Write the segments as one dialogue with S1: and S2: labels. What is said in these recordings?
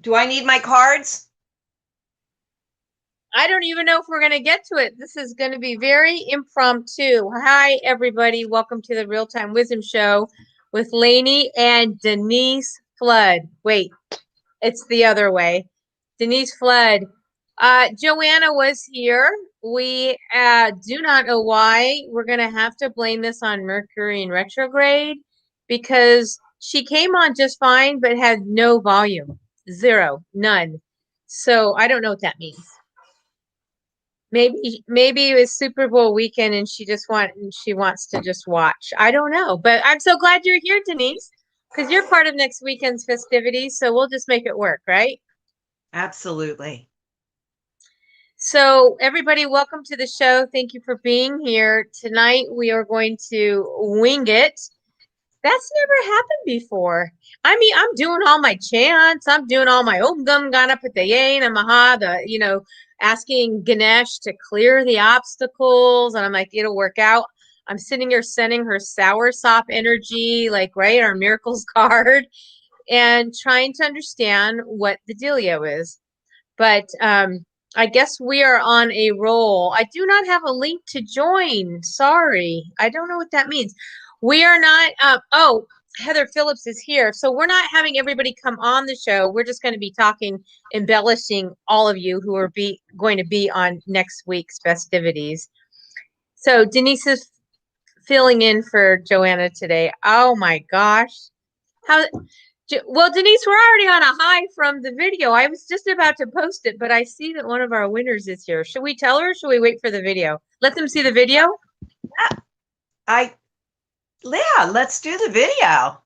S1: Do I need my cards?
S2: I don't even know if we're going to get to it. This is going to be very impromptu. Hi, everybody. Welcome to the Real Time Wisdom Show with Lainey and Denise Flood. Wait, it's the other way. Denise Flood. Joanna was here. We do not know why. We're going to have to blame this on Mercury in retrograde because she came on just fine but had no volume. Zero. None. So I don't know what that means. Maybe it was Super Bowl weekend and she wants to just watch. I don't know, but I'm so glad you're here, Denise, because you're part of next weekend's festivities. So we'll just make it work, right?
S1: Absolutely.
S2: So everybody, welcome to the show. Thank you for being here tonight. We are going to wing it. That's never happened before. I mean, I'm doing all my chants. I'm doing all my Om Gum Ganapataye Namaha, asking Ganesh to clear the obstacles. And I'm like, it'll work out. I'm sitting here sending her sour sop energy, like, right, our miracles card, and trying to understand what the dealio is. But I guess we are on a roll. I do not have a link to join. Sorry. I don't know what that means. We are not, oh, Heather Phillips is here. So we're not having everybody come on the show. We're just going to be talking, embellishing all of you who are going to be on next week's festivities. So Denise is filling in for Joanna today. Oh my gosh. How well, Denise, we're already on a high from the video. I was just about to post it, but I see that one of our winners is here. Should we tell her or should we wait for the video? Let them see the video?
S1: Yeah, let's do the video.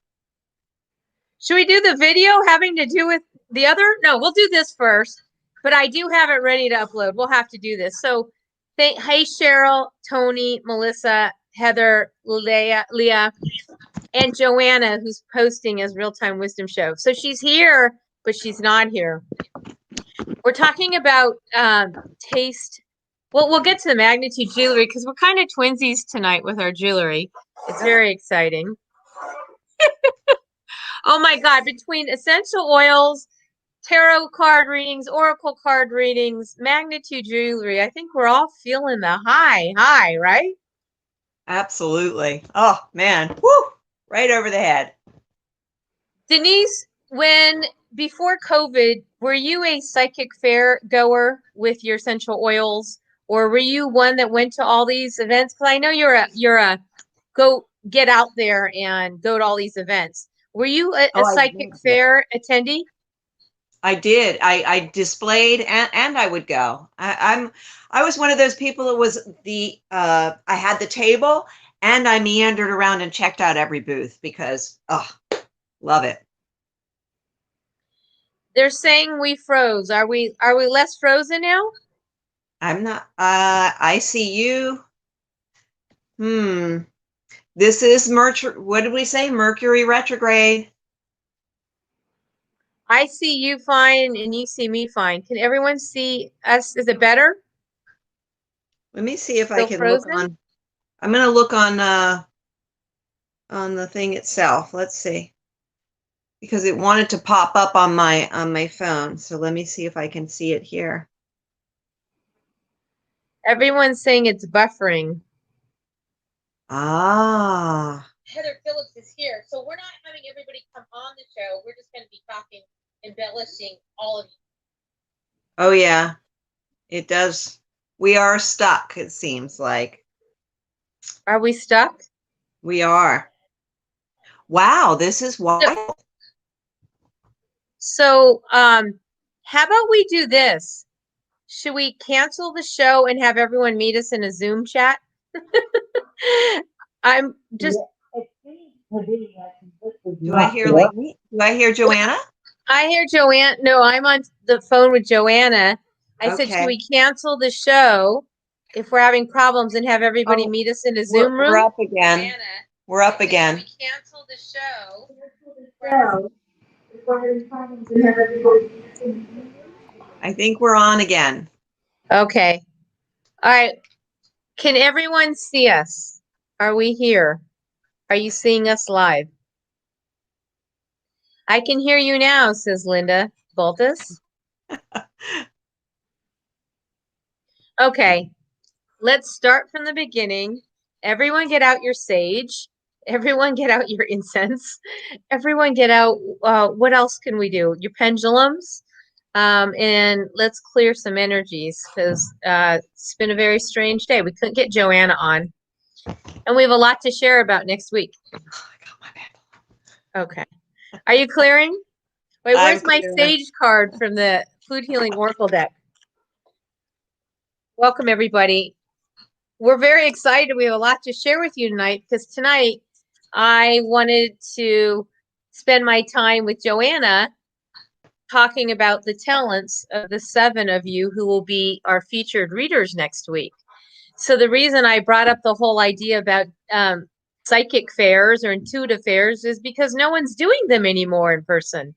S2: Should we do the video having to do with the other? No, we'll do this first, but I do have it ready to upload. We'll have to do this. So, hey, Cheryl, Tony, Melissa, Heather, Leah, and Joanna, who's posting as Real Time Wisdom Show. So she's here, but she's not here. We're talking about taste. Well, we'll get to the magnitude jewelry because we're kind of twinsies tonight with our jewelry. It's very exciting. Oh my God, between essential oils, tarot card readings, oracle card readings, magnitude jewelry, I think we're all feeling the high, right?
S1: Absolutely. Oh, man. Woo! Right over the head.
S2: Denise, before COVID, were you a psychic fair goer with your essential oils, or were you one that went to all these events? Because I know you're a go get out there and go to all these events. Were you a psychic fair attendee?
S1: I did. I displayed and I would go. I was one of those people that was I had the table and I meandered around and checked out every booth because love it.
S2: They're saying we froze. Are we less frozen now?
S1: I'm not I see you. This is Mercury. What did we say? Mercury retrograde.
S2: I see you fine and you see me fine. Can everyone see us? Is it better?
S1: Let me see if I
S2: Still
S1: can look
S2: frozen?
S1: on. I'm going to look on the thing itself. Let's see. Because it wanted to pop up on my phone. So let me see if I can see it here.
S2: Everyone's saying it's buffering.
S1: Ah.
S2: Heather Phillips is here. So we're not having everybody come on the show. We're just going to be talking, embellishing all of you.
S1: Oh, yeah. It does. We are stuck, it seems like.
S2: Are we stuck?
S1: We are. Wow, this is wild.
S2: So, how about we do this? Should we cancel the show and have everyone meet us in a Zoom chat? I'm just.
S1: Do I hear Lainey? Do I hear Joanna?
S2: I hear Joanna. No, I'm on the phone with Joanna. I said, should
S1: Okay.
S2: we cancel the show if we're having problems and have everybody meet us in a Zoom room?
S1: We're up again. Joanna, we're up again.
S2: Should we cancel the show?
S1: I think we're on again.
S2: Okay. All right. Can everyone see us? Are we here? Are you seeing us live? I can hear you now, says Linda. Baltus? Okay, let's start from the beginning. Everyone get out your sage. Everyone get out your incense. Everyone get out, what else can we do? Your pendulums. And let's clear some energies because it's been a very strange day. We couldn't get Joanna on. And we have a lot to share about next week.
S1: Oh, I got my pendulum.
S2: Okay. Are you clearing? Wait,
S1: I'm
S2: where's my
S1: clear.
S2: sage card from the Food Healing Oracle deck? Welcome, everybody. We're very excited. We have a lot to share with you tonight because tonight I wanted to spend my time with Joanna talking about the talents of the 7 of you who will be our featured readers next week. So the reason I brought up the whole idea about psychic fairs or intuitive fairs is because no one's doing them anymore in person,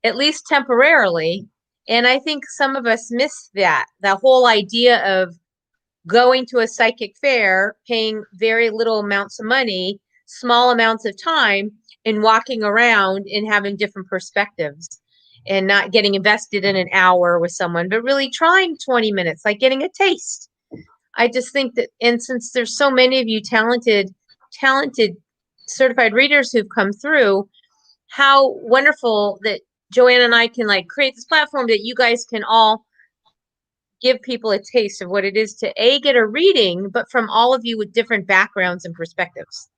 S2: at least temporarily. And I think some of us miss that, the whole idea of going to a psychic fair, paying very little amounts of money, small amounts of time, and walking around and having different perspectives and not getting invested in an hour with someone, but really trying 20 minutes, like getting a taste. I just think that, and since there's so many of you talented certified readers who've come through, how wonderful that Joanna and I can like create this platform that you guys can all give people a taste of what it is to get a reading, but from all of you with different backgrounds and perspectives.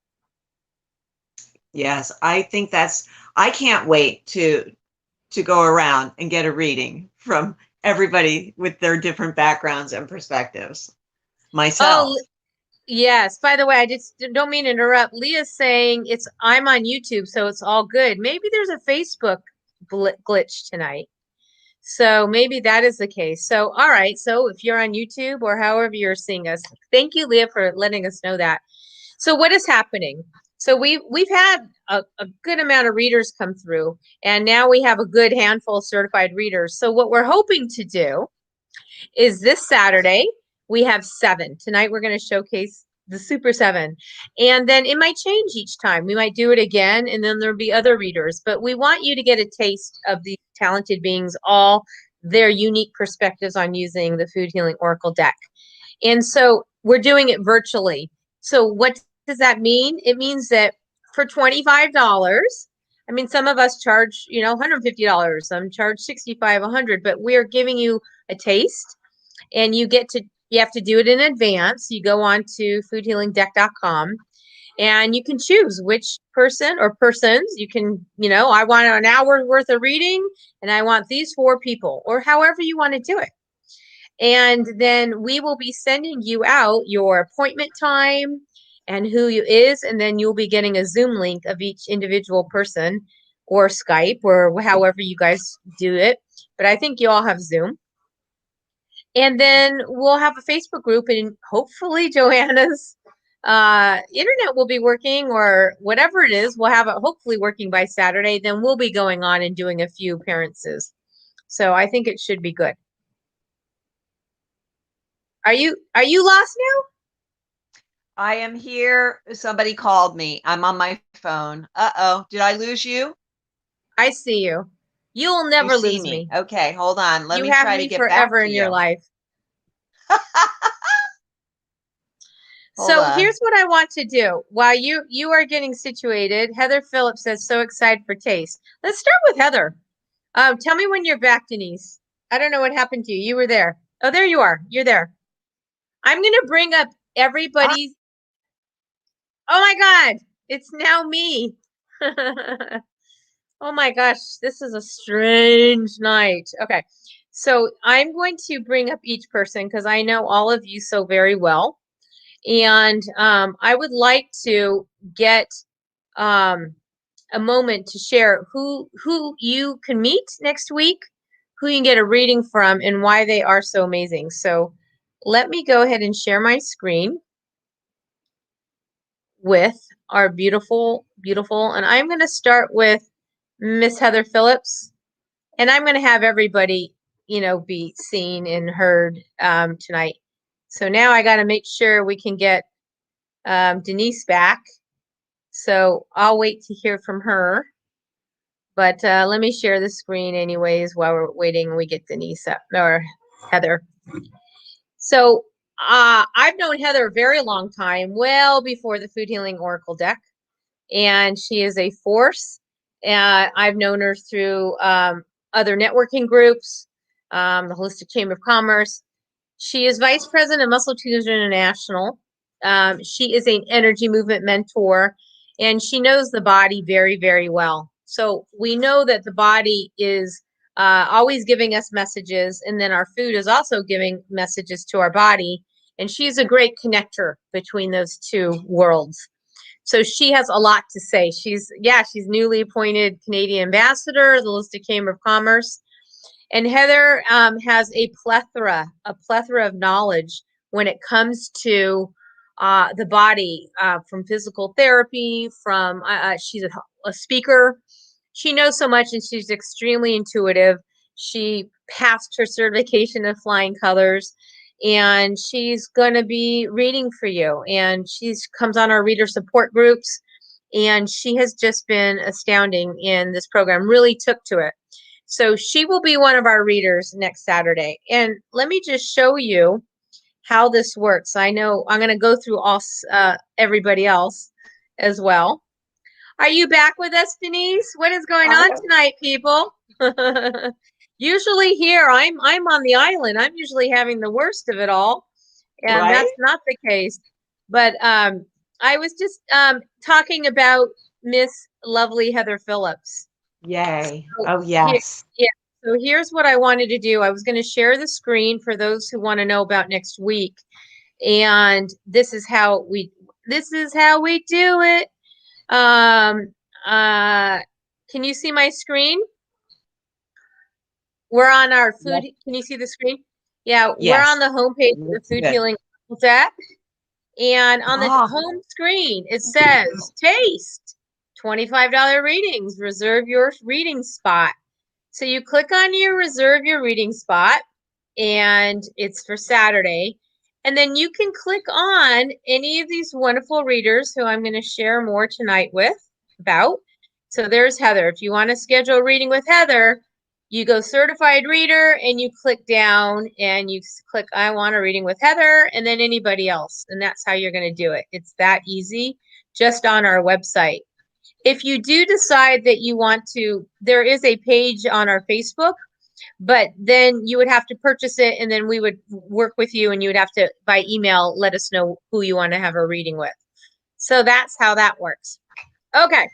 S1: Yes, I think I can't wait to go around and get a reading from everybody with their different backgrounds and perspectives. Myself.
S2: Oh, yes. By the way, I just don't mean to interrupt. Leah's saying I'm on YouTube, so it's all good. Maybe there's a Facebook glitch tonight. So maybe that is the case. So, all right. So if you're on YouTube or however you're seeing us, thank you, Leah, for letting us know that. So what is happening? So we've had a good amount of readers come through, and now we have a good handful of certified readers. So what we're hoping to do is this Saturday, we have 7. Tonight we're going to showcase the Super 7. And then it might change each time. We might do it again, and then there'll be other readers. But we want you to get a taste of these talented beings, all their unique perspectives on using the Food Healing Oracle deck. And so we're doing it virtually. So what does that mean? It means that for $25, I mean, some of us charge, $150, some charge $65, $100, but we're giving you a taste, and you have to do it in advance. You go on to foodhealingdeck.com and you can choose which person or persons you can, I want an hour worth of reading and I want these 4 people, or however you want to do it. And then we will be sending you out your appointment time and who you is, and then you'll be getting a Zoom link of each individual person, or Skype, or however you guys do it. But I think you all have Zoom. And then we'll have a Facebook group, and hopefully Joanna's internet will be working, or whatever it is, we'll have it hopefully working by Saturday. Then we'll be going on and doing a few appearances. So I think it should be good. Are you lost now?
S1: I am here. Somebody called me. I'm on my phone. Uh-oh. Did I lose you?
S2: I see you. You'll
S1: You
S2: never
S1: see
S2: lose
S1: me.
S2: me.
S1: Okay, hold on. Let
S2: You
S1: me
S2: have
S1: try to
S2: me
S1: get back
S2: forever
S1: to
S2: in your
S1: you.
S2: life.
S1: Hold
S2: So
S1: on.
S2: here's what I want to do. While you are getting situated, Heather Phillips says, so excited for taste. Let's start with Heather. Tell me when you're back, Denise. I don't know what happened to you. You were there. Oh, there you are. You're there. I'm going to bring up everybody's. Oh my God. It's now me. Oh my gosh. This is a strange night. Okay. So I'm going to bring up each person because I know all of you so very well. And I would like to get a moment to share who you can meet next week, who you can get a reading from, and why they are so amazing. So let me go ahead and share my screen with our beautiful, and I'm going to start with Miss Heather Phillips, and I'm going to have everybody, be seen and heard tonight. So now I got to make sure we can get Denise back. So I'll wait to hear from her. But let me share the screen anyways while we're waiting. We get Denise up or Heather. So I've known Heather a very long time, well before the Food Healing Oracle deck, and she is a force. I've known her through other networking groups, the Holistic Chamber of Commerce. She is vice president of Muscle Tutors International. She is an energy movement mentor, and she knows the body very, very well. So we know that the body is always giving us messages, and then our food is also giving messages to our body. And she's a great connector between those two worlds. So she has a lot to say. She's newly appointed Canadian ambassador of the Holistic Chamber of Commerce. And Heather has a plethora of knowledge when it comes to the body, from physical therapy, from she's a speaker. She knows so much, and she's extremely intuitive. She passed her certification of flying colors, and she's going to be reading for you. And she comes on our reader support groups, and she has just been astounding in this program, really took to it. So she will be one of our readers next Saturday. And let me just show you how this works. I know I'm going to go through all everybody else as well. Are you back with us, Denise? What is going on tonight, people? Usually here, I'm on the island. I'm usually having the worst of it all, and
S1: Right?
S2: that's not the case. But I was just talking about Miss Lovely Heather Phillips.
S1: Yay.
S2: So
S1: Oh, yes.
S2: So here's what I wanted to do. I was going to share the screen for those who want to know about next week. And this is how we do it. Can you see my screen? We're on our food.
S1: Yes.
S2: Can you see the screen? Yeah, we're
S1: Yes.
S2: on the homepage of the
S1: Looks
S2: Food
S1: good.
S2: Healing deck. And on the home screen, it says taste, $25 readings, reserve your reading spot. So you click on your reserve your reading spot, and it's for Saturday. And then you can click on any of these wonderful readers who I'm going to share more tonight about. So there's Heather. If you want to schedule a reading with Heather, you go certified reader and you click down and you click I want a reading with Heather, and then anybody else. And that's how you're going to do it. It's that easy, just on our website. If you do decide that you want to, there is a page on our Facebook, but then you would have to purchase it, and then we would work with you, and you would have to, by email, let us know who you want to have a reading with. So that's how that works. Okay,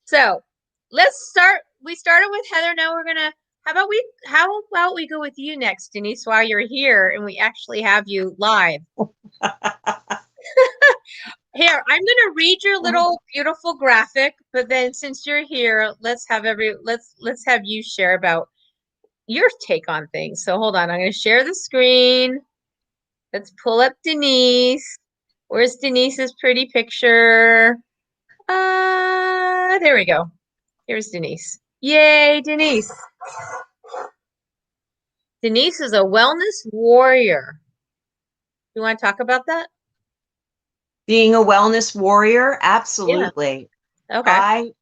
S2: so let's start. We started with Heather. Now we're gonna. How about we go with you next, Denise, while you're here, and we actually have you live. Here, I'm going to read your little beautiful graphic, but then since you're here, let's have you share about your take on things. So hold on, I'm going to share the screen. Let's pull up Denise. Where's Denise's pretty picture? There we go. Here's Denise. Yay, Denise. Denise is a wellness warrior. You want to talk about that?
S1: Being a wellness warrior, absolutely.
S2: Yeah. Okay.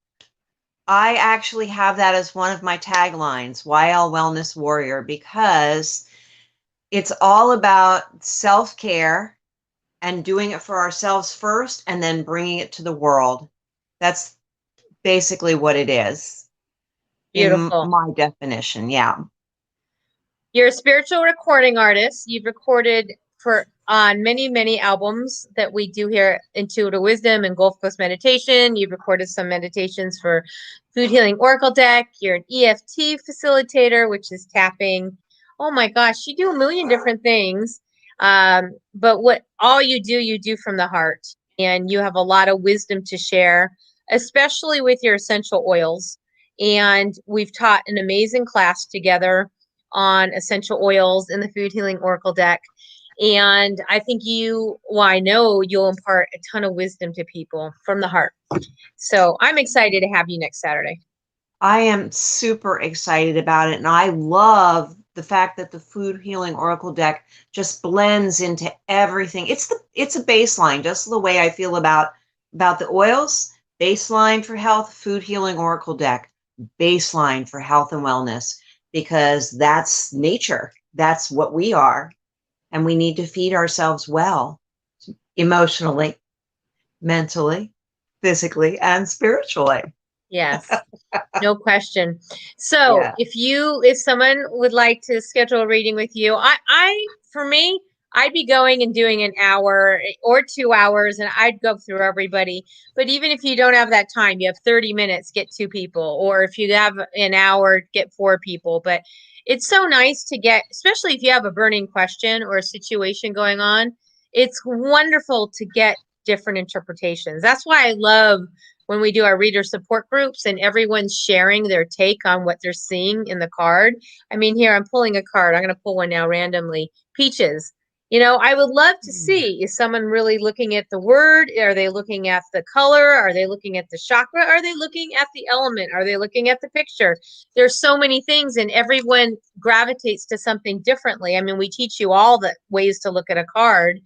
S1: I actually have that as one of my taglines, YL Wellness Warrior, because it's all about self-care and doing it for ourselves first and then bringing it to the world. That's basically what it is.
S2: Beautiful.
S1: In my definition, yeah.
S2: You're a spiritual recording artist. You've recorded on many albums that we do here, Intuitive Wisdom and Gulf Coast Meditation. You've recorded some meditations for Food Healing Oracle deck. You're an EFT facilitator, which is tapping. Oh my gosh, you do a million different things. But what all you do from the heart, and you have a lot of wisdom to share, especially with your essential oils. And we've taught an amazing class together on essential oils in the Food Healing Oracle deck. And I think I know you'll impart a ton of wisdom to people from the heart. So I'm excited to have you next Saturday.
S1: I am super excited about it. And I love the fact that the Food Healing Oracle deck just blends into everything. It's a baseline, just the way I feel about the oils. Baseline for health, Food Healing Oracle deck. baseline for health and wellness, because that's nature. That's what we are. And we need to feed ourselves well, emotionally, mentally, physically, and spiritually.
S2: Yes. No question. So
S1: Yeah.
S2: if someone would like to schedule a reading with you, for me, I'd be going and doing an hour or 2 hours, and I'd go through everybody. But even if you don't have that time, you have 30 minutes, get 2 people. Or if you have an hour, get 4 people. But it's so nice to get, especially if you have a burning question or a situation going on, it's wonderful to get different interpretations. That's why I love when we do our reader support groups and everyone's sharing their take on what they're seeing in the card. I mean, here I'm pulling a card. I'm going to pull one now randomly. Peaches. You know, I would love to see, is someone really looking at the word? Are they looking at the color? Are they looking at the chakra? Are they looking at the element? Are they looking at the picture? There's so many things, and everyone gravitates to something differently. I mean, we teach you all the ways to look at a card,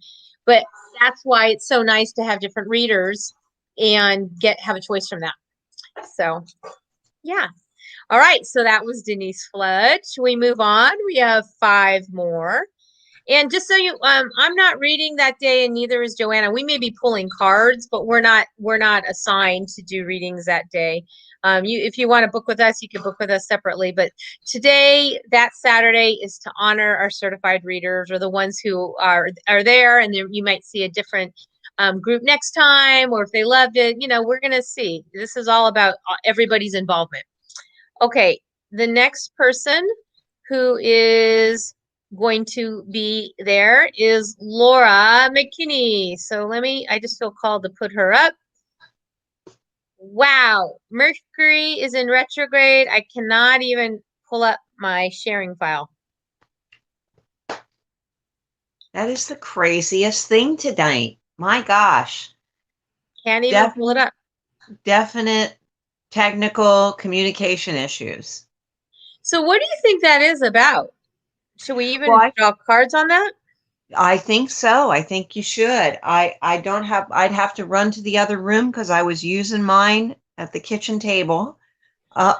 S2: but that's why it's so nice to have different readers and have a choice from that. So yeah. All right. So that was Denise Flood. Should we move on? We have 5 more. And just so you, I'm not reading that day, and neither is Joanna. We may be pulling cards, but we're not assigned to do readings that day. If you want to book with us, you can book with us separately. But today, that Saturday, is to honor our certified readers, or the ones who are there, and you might see a different group next time, or if they loved it. You know, we're gonna see. This is all about everybody's involvement. Okay, the next person who is going to be there is Laura McKinney. So I just feel called to put her up. Wow, Mercury is in retrograde. I cannot even pull up my sharing file.
S1: That is the craziest thing tonight. My gosh.
S2: Can't even pull it up.
S1: Definite technical communication issues.
S2: So what do you think that is about? Should we even draw cards on that?
S1: I think so. I think you should. I'd have to run to the other room because I was using mine at the kitchen table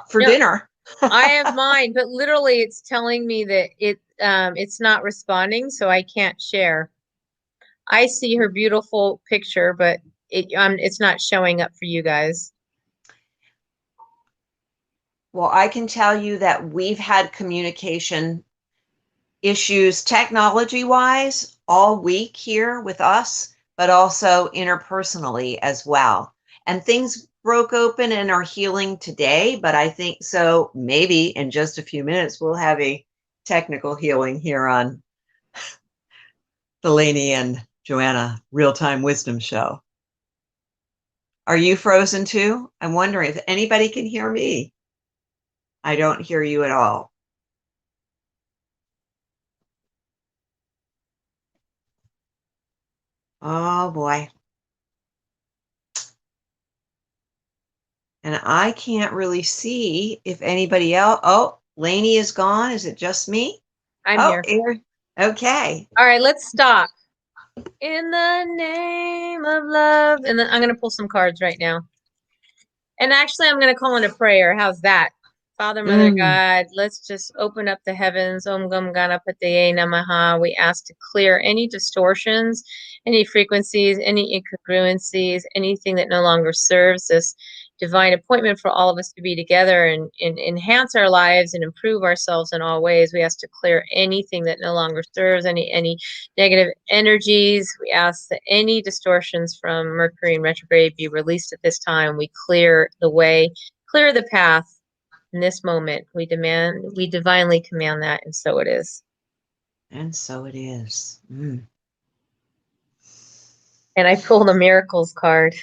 S1: for dinner.
S2: I have mine, but literally it's telling me that it's not responding, so I can't share. I see her beautiful picture, but it's not showing up for you guys.
S1: Well, I can tell you that we've had communication issues technology-wise all week here with us, but also interpersonally as well. And things broke open and are healing today, but I think so maybe in just a few minutes we'll have a technical healing here on the Lainey and Joanna Real-Time Wisdom Show. Are you frozen too? I'm wondering if anybody can hear me. I don't hear you at all. Oh boy. And I can't really see if anybody else. Oh, Lainey is gone. Is it just me?
S2: I'm here.
S1: Okay.
S2: All right, let's stop. In the name of love. And then I'm going to pull some cards right now. And actually, I'm going to call in a prayer. How's that? Father, Mother, God, let's just open up the heavens. Om Gam Ganapataye Namaha. We ask to clear any distortions, any frequencies, any incongruencies, anything that no longer serves this divine appointment for all of us to be together and enhance our lives and improve ourselves in all ways. We ask to clear anything that no longer serves, any negative energies. We ask that any distortions from Mercury in retrograde be released at this time. We clear the way, clear the path in this moment. We divinely command that, and so it is.
S1: And so it is. Mm.
S2: And I pulled a miracles card.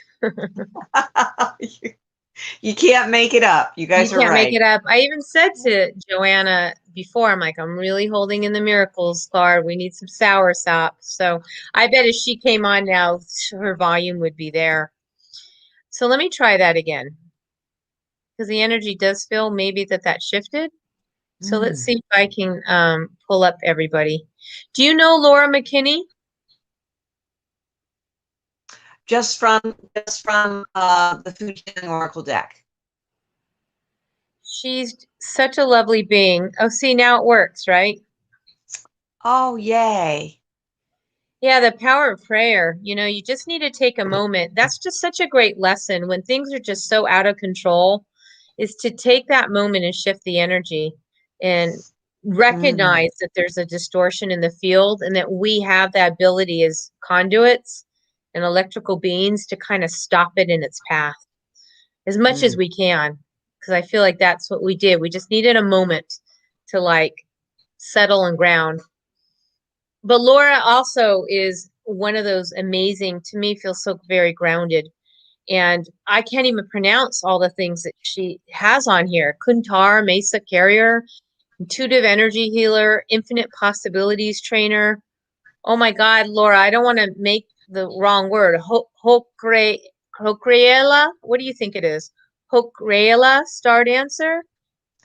S1: You can't make it up. You guys are right.
S2: You can't make it up. I even said to Joanna before, I'm like, I'm really holding in the miracles card. We need some sour sop. So I bet if she came on now, her volume would be there. So let me try that again. Because the energy does feel maybe that shifted. So let's see if I can pull up everybody. Do you know Laura McKinney?
S1: Just from the Food Healing Oracle deck.
S2: She's such a lovely being. Oh, see, now it works, right?
S1: Oh, yay.
S2: Yeah, the power of prayer. You just need to take a moment. That's just such a great lesson when things are just so out of control, is to take that moment and shift the energy and
S1: Mm,
S2: recognize that there's a distortion in the field and that we have that ability as conduits and electrical beings to kind of stop it in its path as much as
S1: mm,
S2: we can. Because I feel like that's what we did. We just needed a moment to like settle and ground. But Laura also is one of those amazing, to me, feels so very grounded. And I can't even pronounce all the things that she has on here. Kuntar, Mesa Carrier, intuitive energy healer, infinite possibilities trainer. Oh my God, Laura, I don't want to make the wrong word. Hokreela? What do you think it is? Hokreela, star dancer,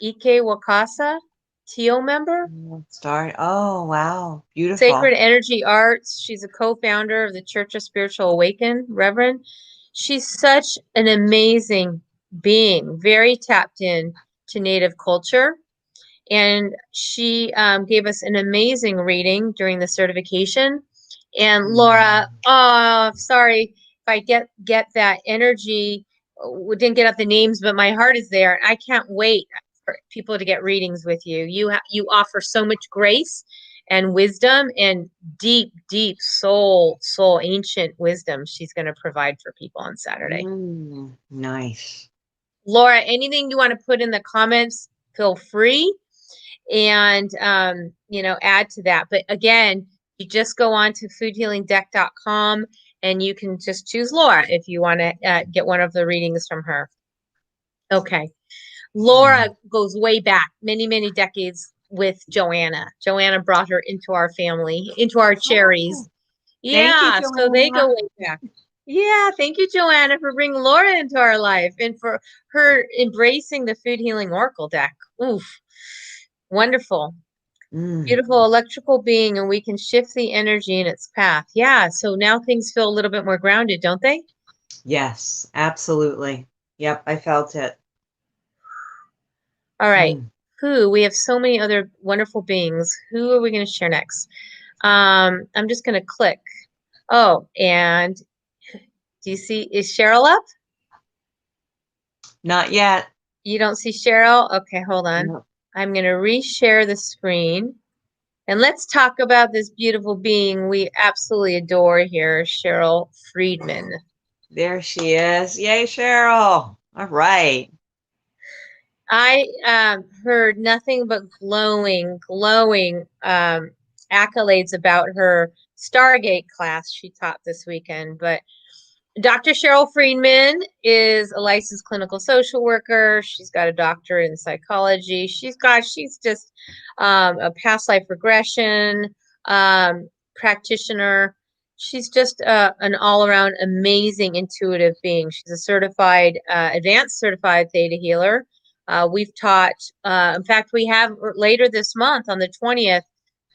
S2: Ike Wakasa, Teo member.
S1: Start. Oh, wow.
S2: Sacred
S1: Beautiful.
S2: Energy Arts. She's a co-founder of the Church of Spiritual Awaken, Reverend. She's such an amazing being, very tapped in to Native culture. And she gave us an amazing reading during the certification. And Laura,
S1: Mm,
S2: oh, sorry if I get that energy. We didn't get up the names, but my heart is there. And I can't wait for people to get readings with you. You offer so much grace and wisdom and deep, deep soul, ancient wisdom she's going to provide for people on Saturday.
S1: nice.
S2: Laura, anything you want to put in the comments, feel free and add to that. But again, you just go on to foodhealingdeck.com and you can just choose Laura if you want to get one of the readings from her. Okay. Laura
S1: Mm.
S2: goes way back, many, many decades with Joanna. Joanna brought her into our family, into our
S1: Oh,
S2: cherries.
S1: thank you,
S2: Yeah, so they go
S1: Joanna.
S2: way back. Yeah, thank you, Joanna, for bringing Laura into our life and for her embracing the Food Healing Oracle deck. Oof, wonderful.
S1: Mm,
S2: Beautiful electrical being, and we can shift the energy in its path. Yeah, so now things feel a little bit more grounded, don't they?
S1: yes, absolutely. Yep, I felt it.
S2: All right.
S1: Mm.
S2: We have so many other wonderful beings. Who are we going to share next? I'm just going to click. Oh, and do you see, is Cheryl up?
S1: Not yet.
S2: You don't see Cheryl? Okay, hold on.
S1: No.
S2: I'm going to reshare the screen. And let's talk about this beautiful being we absolutely adore here, Cheryl Friedman.
S1: There she is. Yay, Cheryl. All right.
S2: I heard nothing but glowing accolades about her Stargate class she taught this weekend. But Dr. Cheryl Friedman is a licensed clinical social worker. She's got a doctorate in psychology. She's just a past life regression practitioner. She's just an all around amazing intuitive being. She's a advanced certified theta healer. We've taught, in fact, we have later this month on the 20th,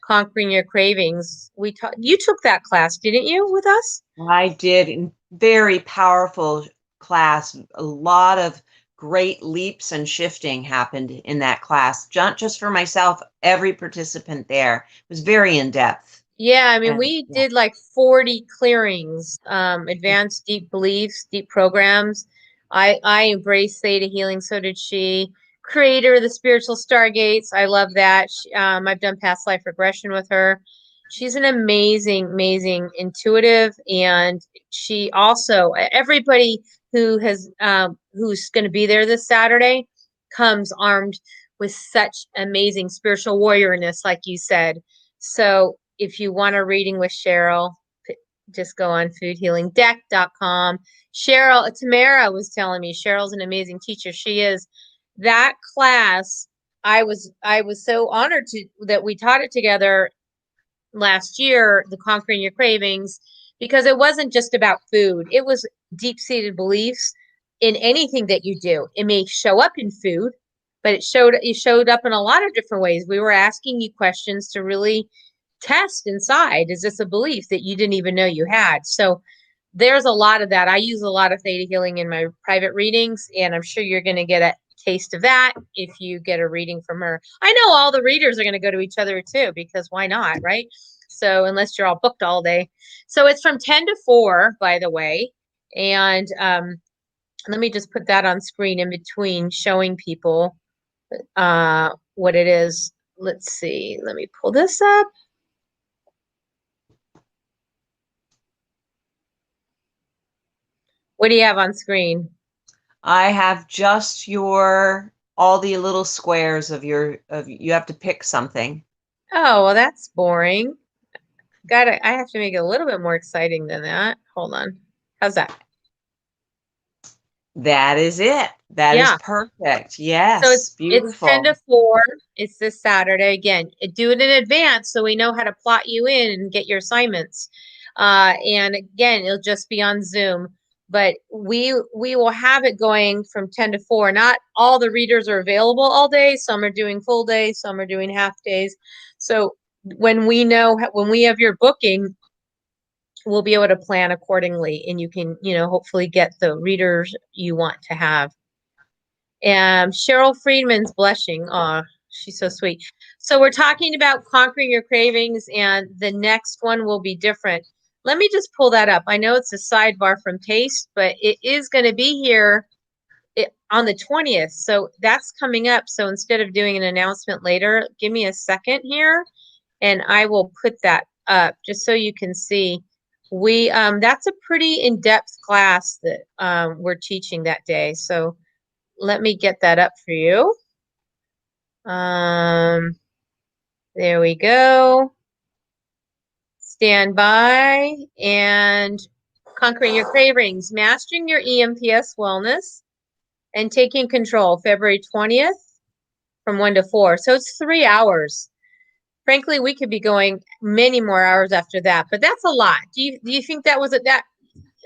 S2: Conquering Your Cravings. You took that class, didn't you, with us?
S1: I did. Very powerful class. A lot of great leaps and shifting happened in that class. Not just for myself, every participant there. It was very in depth.
S2: Yeah, I mean,
S1: And
S2: we
S1: yeah.
S2: did like 40 clearings, advanced deep beliefs, deep programs. I embraced theta healing, so did she. Creator of the spiritual stargates. I love that. I've done past life regression with her. She's an amazing intuitive, and she also everybody who's going to be there this Saturday comes armed with such amazing spiritual warriorness, like you said. So if you want a reading with Cheryl, just go on foodhealingdeck.com. Tamara was telling me Cheryl's an amazing teacher. She is. That class, I was so honored that we taught it together last year, the Conquering Your Cravings, because it wasn't just about food. It was deep-seated beliefs in anything that you do. It may show up in food, but it showed up in a lot of different ways. We were asking you questions to really test inside. Is this a belief that you didn't even know you had? So there's a lot of that. I use a lot of theta healing in my private readings, and I'm sure you're going to get a taste of that if you get a reading from her. I know all the readers are going to go to each other too, because why not, right? So unless you're all booked all day. So it's from 10 to 4, by the way. And let me just put that on screen in between showing people what it is. Let's see. Let me pull this up. What do you have on screen?
S1: I have just all the little squares of you have to pick something.
S2: Oh, well, that's boring. I have to make it a little bit more exciting than that. Hold on. How's that?
S1: That is it. That is
S2: Yeah.
S1: perfect.
S2: So
S1: Yes,
S2: it's 10
S1: beautiful.
S2: to 4. It's this Saturday. Again, do it in advance so we know how to plot you in and get your assignments. And again, it'll just be on Zoom. But we will have it going from 10 to 4. Not all the readers are available all day. Some are doing full days, some are doing half days. So when we have your booking, we'll be able to plan accordingly, and you can, hopefully get the readers you want to have. And Cheryl Friedman's blushing. Oh, she's so sweet. So we're talking about conquering your cravings, and the next one will be different. Let me just pull that up. I know it's a sidebar from Taste, but it is going to be here on the 20th. So that's coming up. So instead of doing an announcement later, give me a second here, and I will put that up just so you can see. That's a pretty in-depth class that we're teaching that day. So let me get that up for you. There we go. Stand by. And conquering your cravings, mastering your EMPS wellness, and taking control, February 20th from 1 to 4. So it's 3 hours. Frankly, we could be going many more hours after that, but that's a lot. Do you think that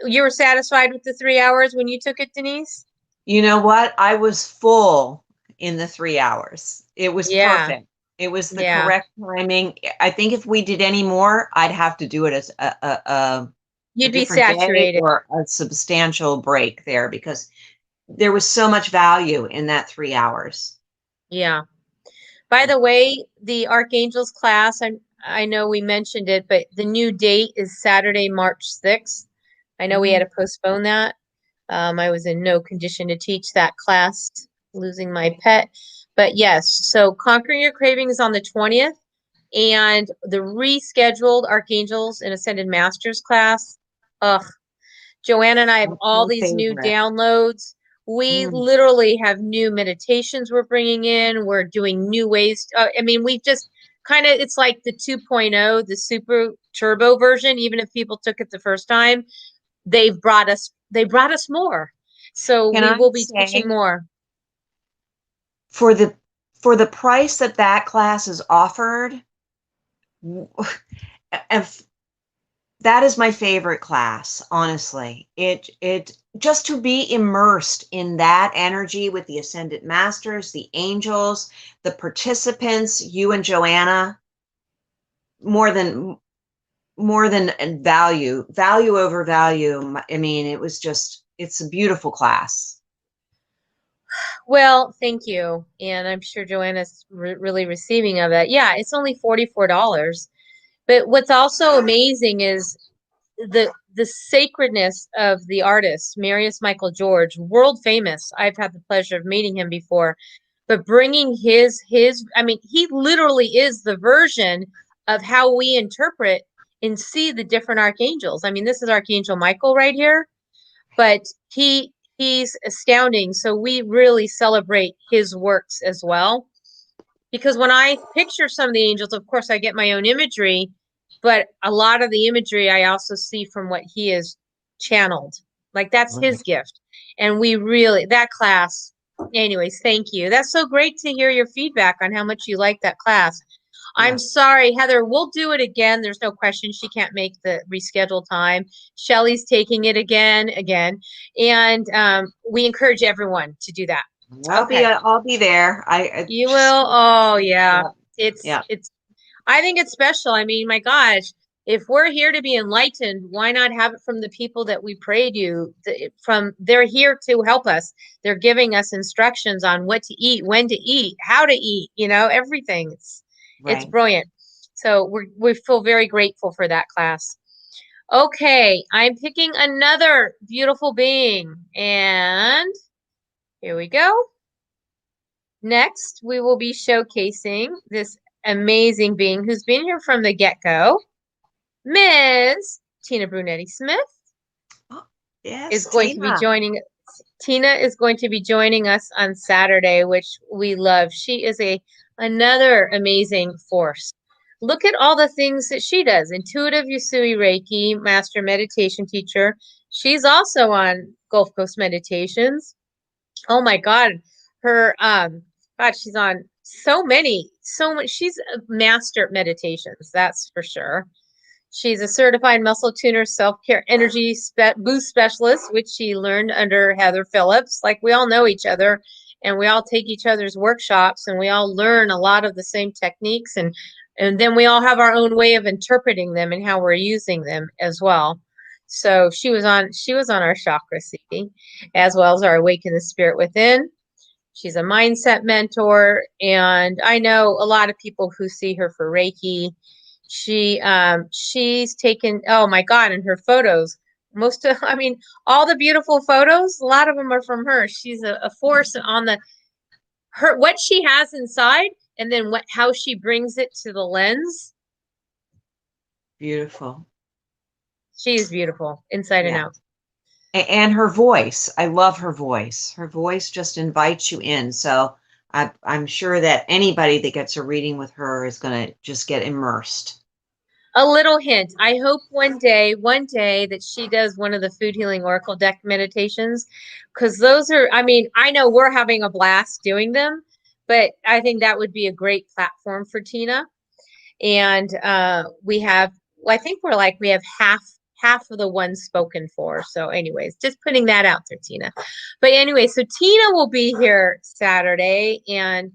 S2: you were satisfied with the 3 hours when you took it, Denise?
S1: You know what? I was full in the 3 hours. It was
S2: Yeah.
S1: perfect. It was the
S2: Yeah.
S1: correct timing. I think if we did any more, I'd have to do it as a
S2: You'd be
S1: different day
S2: saturated.
S1: or a substantial break there, because there was so much value in that 3 hours.
S2: Yeah. By the way, the Archangels class, I know we mentioned it, but the new date is Saturday, March 6th. I know we had to postpone that. I was in no condition to teach that class, losing my pet. But yes, so Conquering Your Cravings on the 20th, and the rescheduled Archangels and Ascended Masters class. Ugh, Joanna and I have
S1: That's
S2: all
S1: my
S2: these new
S1: favorite.
S2: downloads. We
S1: Mm.
S2: literally have new meditations we're bringing in. We're doing new ways. We've just kind of, it's like the 2.0, the super turbo version. Even if people took it the first time, they brought us more. So
S1: Can
S2: we
S1: I
S2: will be teaching
S1: say,
S2: more.
S1: for the price that class is offered, if that is my favorite class, honestly. It just to be immersed in that energy with the ascendant masters, the angels, the participants, you and Joanna, more than value over value. I mean, it's a beautiful class.
S2: Well, thank you. And I'm sure Joanna's really receiving of it. Yeah, it's only $44. But what's also amazing is the sacredness of the artist, Marius Michael George, world famous. I've had the pleasure of meeting him before, but bringing he literally is the version of how we interpret and see the different archangels. I mean, this is Archangel Michael right here, but he's astounding. So we really celebrate his works as well. Because when I picture some of the angels, of course, I get my own imagery, but a lot of the imagery I also see from what he has channeled. Like that's his gift. And that class, anyways, thank you. That's so great to hear your feedback on how much you like that class. I'm
S1: Yes.
S2: sorry, Heather, we'll do it again. There's no question she can't make the rescheduled time. Shelly's taking it again. And we encourage everyone to do that. Okay.
S1: I'll be there.
S2: You will? Oh, yeah.
S1: Yeah.
S2: It's
S1: Yeah.
S2: it's I think it's special. I mean, my gosh, If we're here to be enlightened, why not have it from the people that we prayed you from? They're here to help us. They're giving us instructions on what to eat, when to eat, how to eat, everything. It's
S1: Right.
S2: brilliant. So we feel very grateful for that class. Okay, I'm picking another beautiful being, and here we go. Next, we will be showcasing this amazing being who's been here from the get-go. Ms. Tina Brunetti Smith
S1: Oh,
S2: is
S1: yes,
S2: going to be
S1: Tina.
S2: joining. Tina is going to be joining us on Saturday, which we love. She is another amazing force. Look at all the things that she does. Intuitive Usui Reiki, master meditation teacher. She's also on Gulf Coast Meditations. Oh my God. Her God, she's on so much. She's a master at meditations, that's for sure. She's a certified muscle tuner, self-care energy boost specialist, which she learned under Heather Phillips. Like, we all know each other and we all take each other's workshops and we all learn a lot of the same techniques, and then we all have our own way of interpreting them and how we're using them as well. So she was on our chakra CD, as well as our Awaken the Spirit Within. She's a mindset mentor, and I know a lot of people who see her for Reiki. She's taken, oh my God, in her photos, I mean, all the beautiful photos, a lot of them are from her. She's a force on what she has inside, and then how she brings it to the lens.
S1: Beautiful.
S2: She is beautiful inside and
S1: Yeah.
S2: out.
S1: And her voice. I love her voice. Her voice just invites you in. So I'm sure that anybody that gets a reading with her is going to just get immersed.
S2: A little hint. I hope one day that she does one of the food healing oracle deck meditations, because those are, I mean, I know we're having a blast doing them, but I think that would be a great platform for Tina. And I think we have half of the ones spoken for. So anyways, just putting that out there, Tina. But anyway, so Tina will be here Saturday, and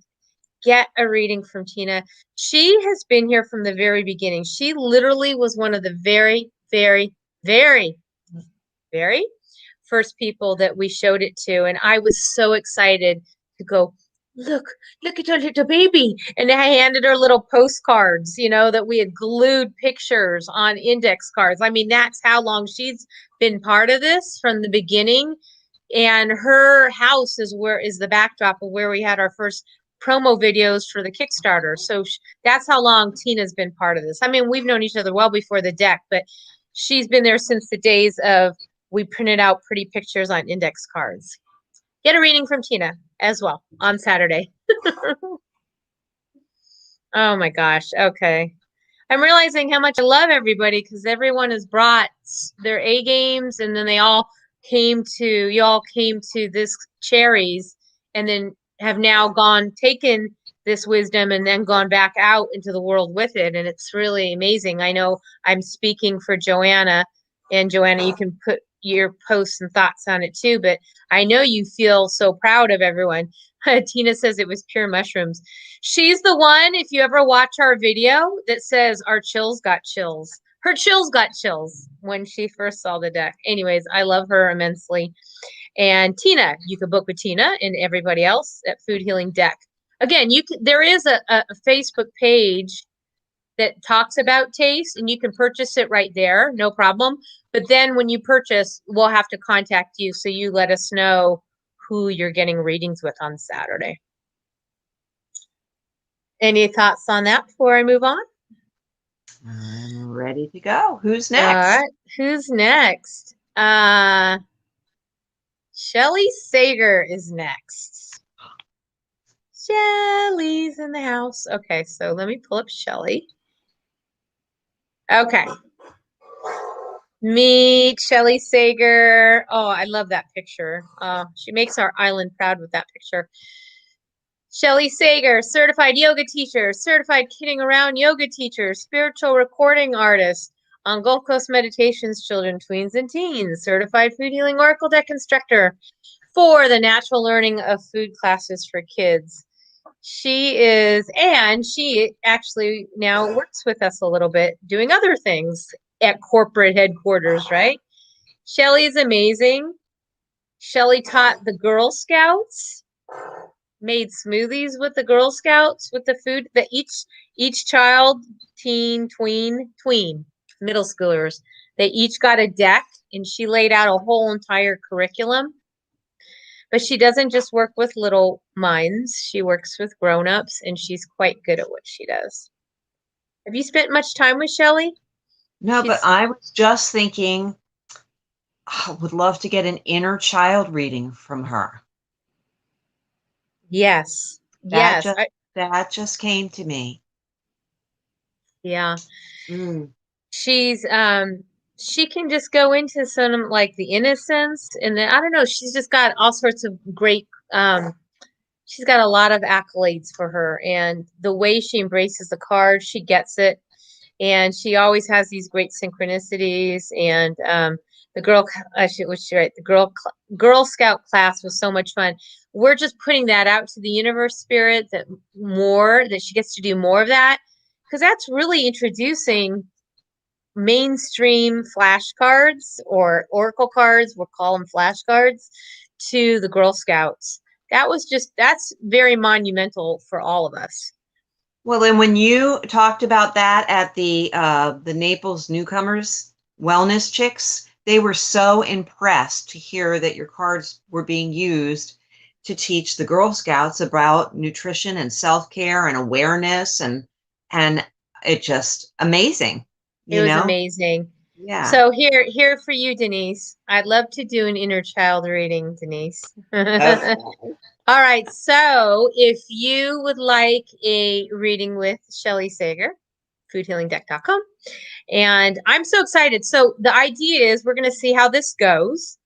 S2: get a reading from Tina. She has been here from the very beginning. She literally was one of the very, very, very, very first people that we showed it to. And I was so excited to go, look at our little baby. And I handed her little postcards, that we had glued pictures on index cards. I mean, that's how long she's been part of this from the beginning. And her house is the backdrop of where we had our first promo videos for the Kickstarter. So that's how long Tina's been part of this. I mean, we've known each other well before the deck, but she's been there since the days of we printed out pretty pictures on index cards. Get a reading from Tina as well on Saturday. Oh my gosh. Okay. I'm realizing how much I love everybody, because everyone has brought their A games, and then you all came to this cherries, and then have now taken this wisdom and then gone back out into the world with it. And it's really amazing. I know I'm speaking for Joanna, and Joanna, you can put your posts and thoughts on it too, but I know you feel so proud of everyone. Tina says it was pure mushrooms. She's the one, if you ever watch our video, that says our chills got chills. Her chills got chills when she first saw the deck. Anyways, I love her immensely. And Tina, you can book with Tina and everybody else at Food Healing Deck. Again, there is a Facebook page that talks about taste, and you can purchase it right there, no problem. But then when you purchase, we'll have to contact you, so you let us know who you're getting readings with on Saturday. Any thoughts on that before I move on?
S1: I'm ready to go. Who's
S2: All
S1: next?
S2: right, who's next? Shelly Sager is next. Shelly's in the house. Okay, so let me pull up Shelly. Okay. Meet Shelly Sager. Oh, I love that picture. She makes our island proud with that picture. Shelly Sager, certified yoga teacher, certified kidding around yoga teacher, spiritual recording artist on Gulf Coast Meditations, children, tweens, and teens, certified food healing oracle deck instructor for the natural learning of food classes for kids. She is, and she actually now works with us a little bit, doing other things at corporate headquarters, right? Shelly's amazing. Shelly taught the Girl Scouts, made smoothies with the Girl Scouts with the food that each child, teen, tween, middle schoolers, they each got a deck, and she laid out a whole entire curriculum. But she doesn't just work with little minds, she works with grown-ups, and she's quite good at what she does. Have you spent much time with Shelly?
S1: No, but
S2: She's
S1: I was just thinking, I would love to get an inner child reading from her.
S2: yes.
S1: That
S2: Yes.
S1: just that just came to me.
S2: Yeah.
S1: Mm.
S2: She's she can just go into some like the innocence, and then I don't know, she's just got all sorts of great she's got a lot of accolades for her, and the way she embraces the card, she gets it, and she always has these great synchronicities. And the girl, was she right? The Girl Scout class was so much fun. We're just putting that out to the universe, spirit, that she gets to do more of that, because that's really introducing mainstream flashcards or oracle cards, we'll call them flashcards, to the Girl Scouts. That's very monumental for all of us.
S1: Well, and when you talked about that at the Naples newcomers wellness chicks, they were so impressed to hear that your cards were being used to teach the Girl Scouts about nutrition and self-care and awareness, and it just amazing,
S2: It
S1: you
S2: was
S1: know?
S2: amazing.
S1: Yeah.
S2: So here for you, Denise. I'd love to do an inner child reading, Denise.
S1: Okay.
S2: All right. So if you would like a reading with Shelly Sager, foodhealingdeck.com. And I'm so excited. So the idea is we're going to see how this goes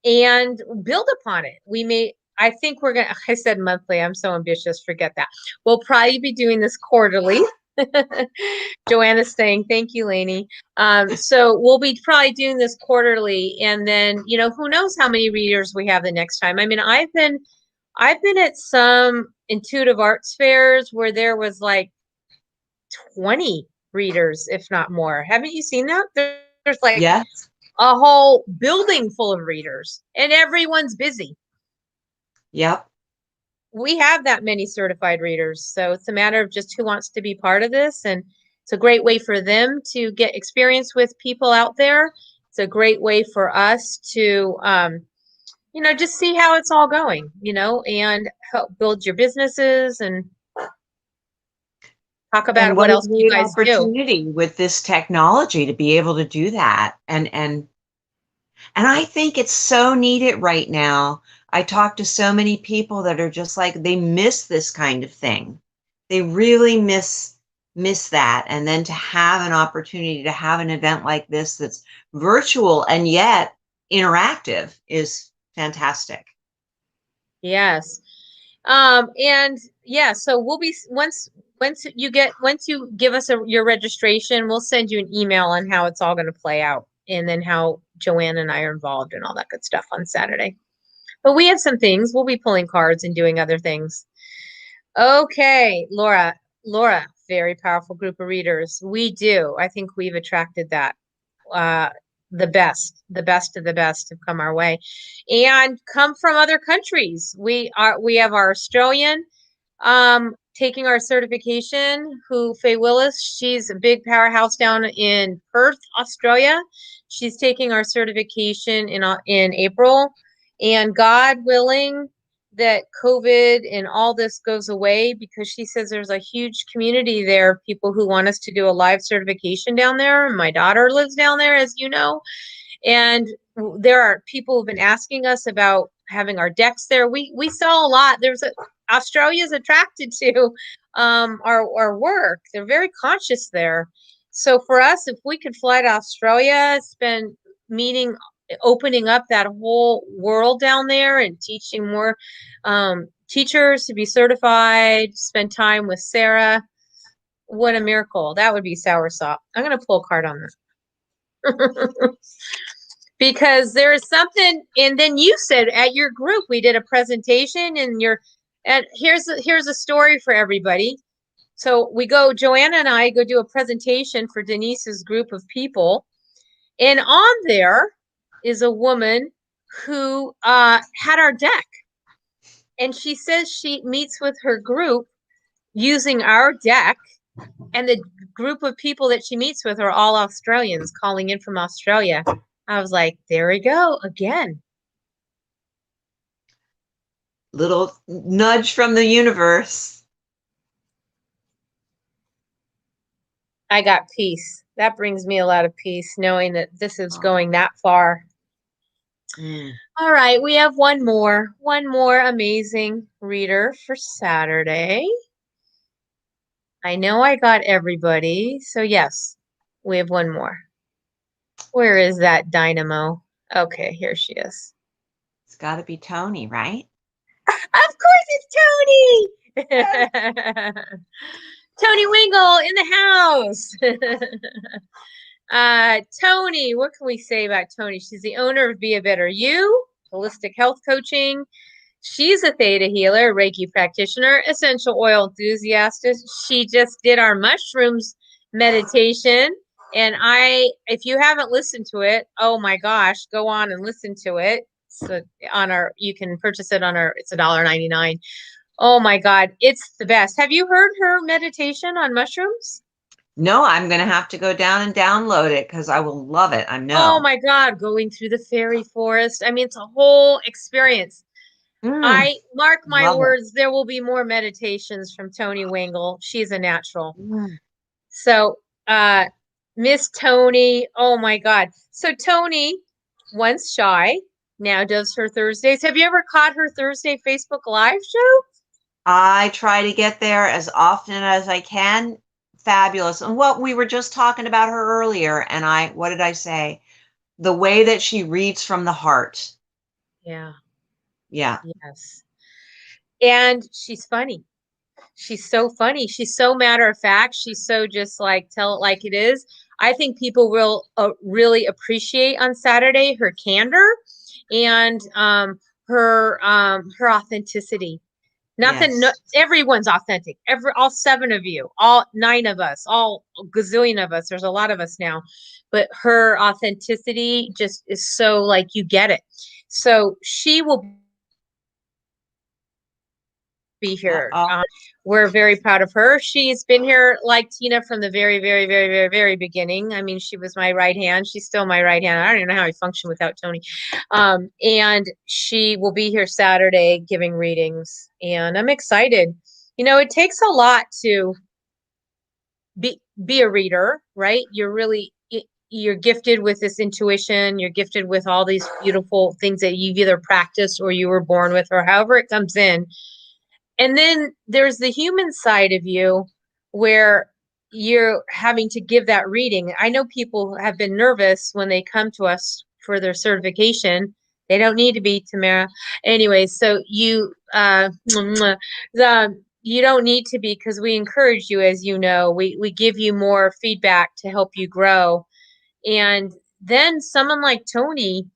S2: and build upon it. I think we're going to, I said monthly. I'm so ambitious. Forget that. We'll probably be doing this quarterly. Joanna's saying, thank you, Lainey. So we'll be probably doing this quarterly, and then, who knows how many readers we have the next time. I mean, I've been at some intuitive arts fairs where there was like 20 readers, if not more. Haven't you seen that? There's like
S1: Yes.
S2: a whole building full of readers, and everyone's busy.
S1: Yep.
S2: We have that many certified readers, so it's a matter of just who wants to be part of this. And it's a great way for them to get experience with people out there. It's a great way for us to just see how it's all going, and help build your businesses and talk
S1: And
S2: about
S1: what
S2: what
S1: a
S2: else you
S1: great
S2: guys do.
S1: opportunity with this technology to be able to do that. And I think it's so needed right now. I talk to so many people that are just like they miss this kind of thing. They really miss that. And then to have an opportunity to have an event like this that's virtual and yet interactive is fantastic.
S2: Yes. And yeah, so we'll be once you give us your registration, we'll send you an email on how it's all going to play out, and then how Joanne and I are involved and all that good stuff on Saturday. But we have some things. We'll be pulling cards and doing other things. Okay, Laura. Laura, very powerful group of readers. We do. I think we've attracted that. Uh, the best of the best have come our way, and come from other countries. We have our Australian taking our certification, who Faye Willis, she's a big powerhouse down in Perth, Australia. She's taking our certification in April, and God willing that COVID and all this goes away, because she says there's a huge community there of people who want us to do a live certification down there. My daughter lives down there, as you know, and there are people who've been asking us about having our decks there. We sell a lot. Australia's attracted to our work. They're very conscious there. So for us, if we could fly to Australia, spend meeting, opening up that whole world down there, and teaching more teachers to be certified, spend time with Sarah, what a miracle. That would be soursop. I'm going to pull a card on that. Because there is something, and then you said at your group, we did a presentation, and And here's a story for everybody. So Joanna and I go do a presentation for Denise's group of people. And on there is a woman who had our deck. And she says she meets with her group using our deck. And the group of people that she meets with are all Australians calling in from Australia. I was like, there we go again.
S1: Little nudge from the universe.
S2: I got peace. That brings me a lot of peace knowing that this is going that far. All right, we have one more amazing reader for Saturday. I know I got everybody. So yes, we have one more. Where is that dynamo? Okay, here she is.
S1: It's got to be Tony, right?
S2: Of course it's Tony. Tony Wingle in the house. Tony, what can we say about Tony? She's the owner of Be a Better You, holistic health coaching. She's a theta healer, Reiki practitioner, essential oil enthusiast. She just did our mushrooms meditation. And if you haven't listened to it, oh my gosh, go on and listen to it. So you can purchase it on it's $1.99. Oh my God, it's the best. Have you heard her meditation on mushrooms?
S1: No, I'm going to have to go down and download it because I will love it. I know.
S2: Oh my God, going through the fairy forest. I mean, it's a whole experience. I mark my words, there will be more meditations from Tony Wingle. She's a natural. So, Miss Tony, oh my God. So Tony, once shy, now does her Thursdays. Have you ever caught her Thursday Facebook Live show?
S1: I try to get there as often as I can. Fabulous. And what we were just talking about her earlier, and what did I say? The way that she reads from the heart.
S2: Yeah.
S1: Yeah.
S2: Yes. And she's funny. She's so funny. She's so matter of fact. She's so just like tell it like it is. I think people will really appreciate on Saturday her candor and her authenticity. Nothing. No, everyone's authentic. All 7 of you, all 9 of us, all gazillion of us. There's a lot of us now, but her authenticity just is so like you get it. So she will be here. We're very proud of her. She's been here like Tina from the very, very, very, very, very beginning. I mean, she was my right hand. She's still my right hand. I don't even know how I function without Tony. And she will be here Saturday giving readings. And I'm excited. You know, it takes a lot to be a reader, right? You're gifted with this intuition. You're gifted with all these beautiful things that you've either practiced or you were born with or however it comes in. And then there's the human side of you where you're having to give that reading. I know people have been nervous when they come to us for their certification. They don't need to be, Tamara. Anyway, so you don't need to be because we encourage you, as you know. We give you more feedback to help you grow. And then someone like Tony,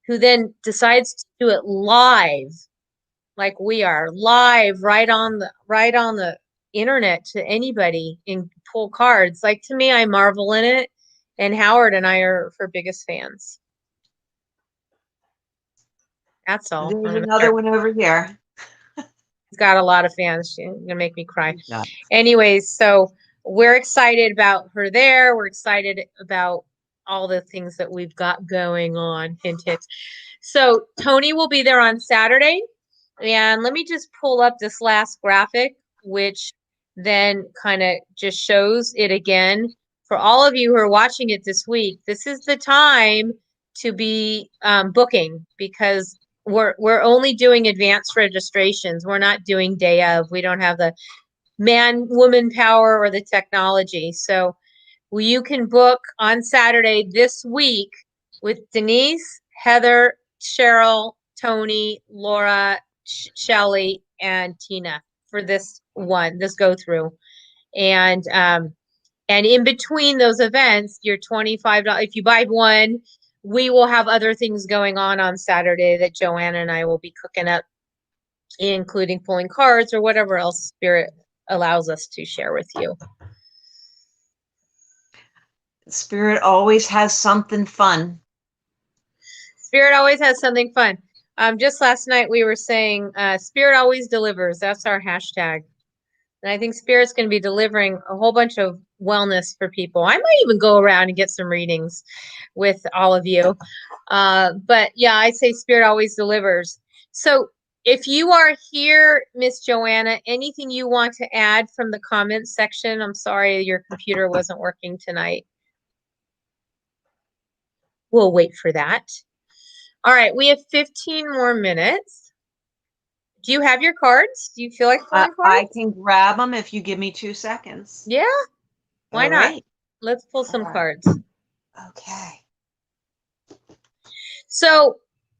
S2: who then decides to do it live, like we are live right on the internet to anybody and pull cards. Like to me, I marvel in it. And Howard and I are her biggest fans. That's all.
S1: There's another one over here.
S2: He's got a lot of fans. She's gonna make me cry. Anyways, so we're excited about her there. We're excited about all the things that we've got going on. Hint, hint. So Tony will be there on Saturday. And let me just pull up this last graphic, which then kind of just shows it again. For all of you who are watching it this week, this is the time to be booking because we're only doing advanced registrations. We're not doing day of. We don't have the man-woman power or the technology. So you can book on Saturday this week with Denise, Heather, Cheryl, Tony, Laura, Shelly, and Tina for this go through. And in between those events, you're $25. If you buy one, we will have other things going on Saturday that Joanna and I will be cooking up including pulling cards or whatever else Spirit allows us to share with you.
S1: Spirit always has something fun.
S2: Spirit always has something fun. Just last night we were saying Spirit always delivers. That's our hashtag. And I think Spirit's going to be delivering a whole bunch of wellness for people. I might even go around and get some readings with all of you. But yeah, I say Spirit always delivers. So if you are here, Miss Joanna, anything you want to add from the comments section? I'm sorry your computer wasn't working tonight. We'll wait for that. All right, we have 15 more minutes. Do you have your cards? Do you feel like pulling cards?
S1: I can grab them if you give me 2 seconds.
S2: Yeah, why not?
S1: Right.
S2: Let's pull some cards.
S1: Okay.
S2: So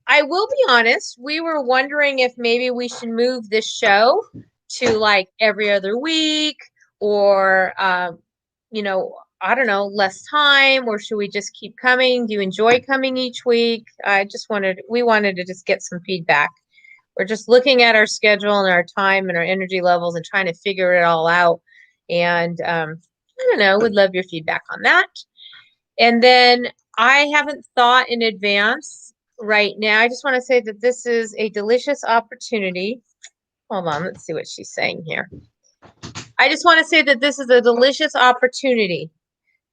S2: I will be honest, we were wondering if maybe we should move this show to like every other week or, you know, I don't know, less time, or should we just keep coming? Do you enjoy coming each week? We wanted to just get some feedback. We're just looking at our schedule and our time and our energy levels and trying to figure it all out. And I don't know, would love your feedback on that. And then I haven't thought in advance right now. I just want to say that this is a delicious opportunity. Hold on, let's see what she's saying here. I just want to say that this is a delicious opportunity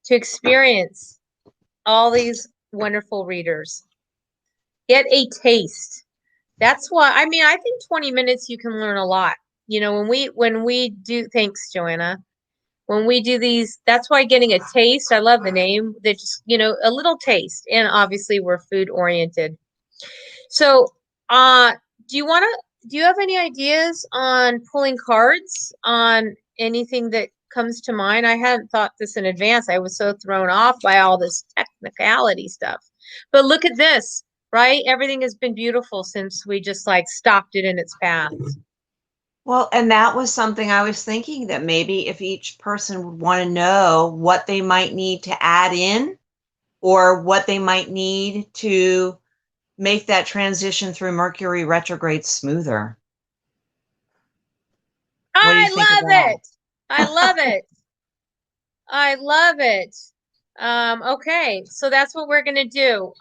S2: to experience all these wonderful readers. Get a taste. That's why, I mean, I think 20 minutes you can learn a lot. You know, when we do, thanks, Joanna. When we do these, that's why getting a taste, I love the name. They're just, you know, a little taste. And obviously we're food oriented. So, do you have any ideas on pulling cards on anything that comes to mind? I hadn't thought this in advance. I was so thrown off by all this technicality stuff. But look at this, right? Everything has been beautiful since we just like stopped it in its path.
S1: Well, and that was something I was thinking, that maybe if each person would want to know what they might need to add in or what they might need to make that transition through Mercury retrograde smoother. What do you think of
S2: I love
S1: that?
S2: it. I love it. I love it. Okay, so that's what we're gonna do.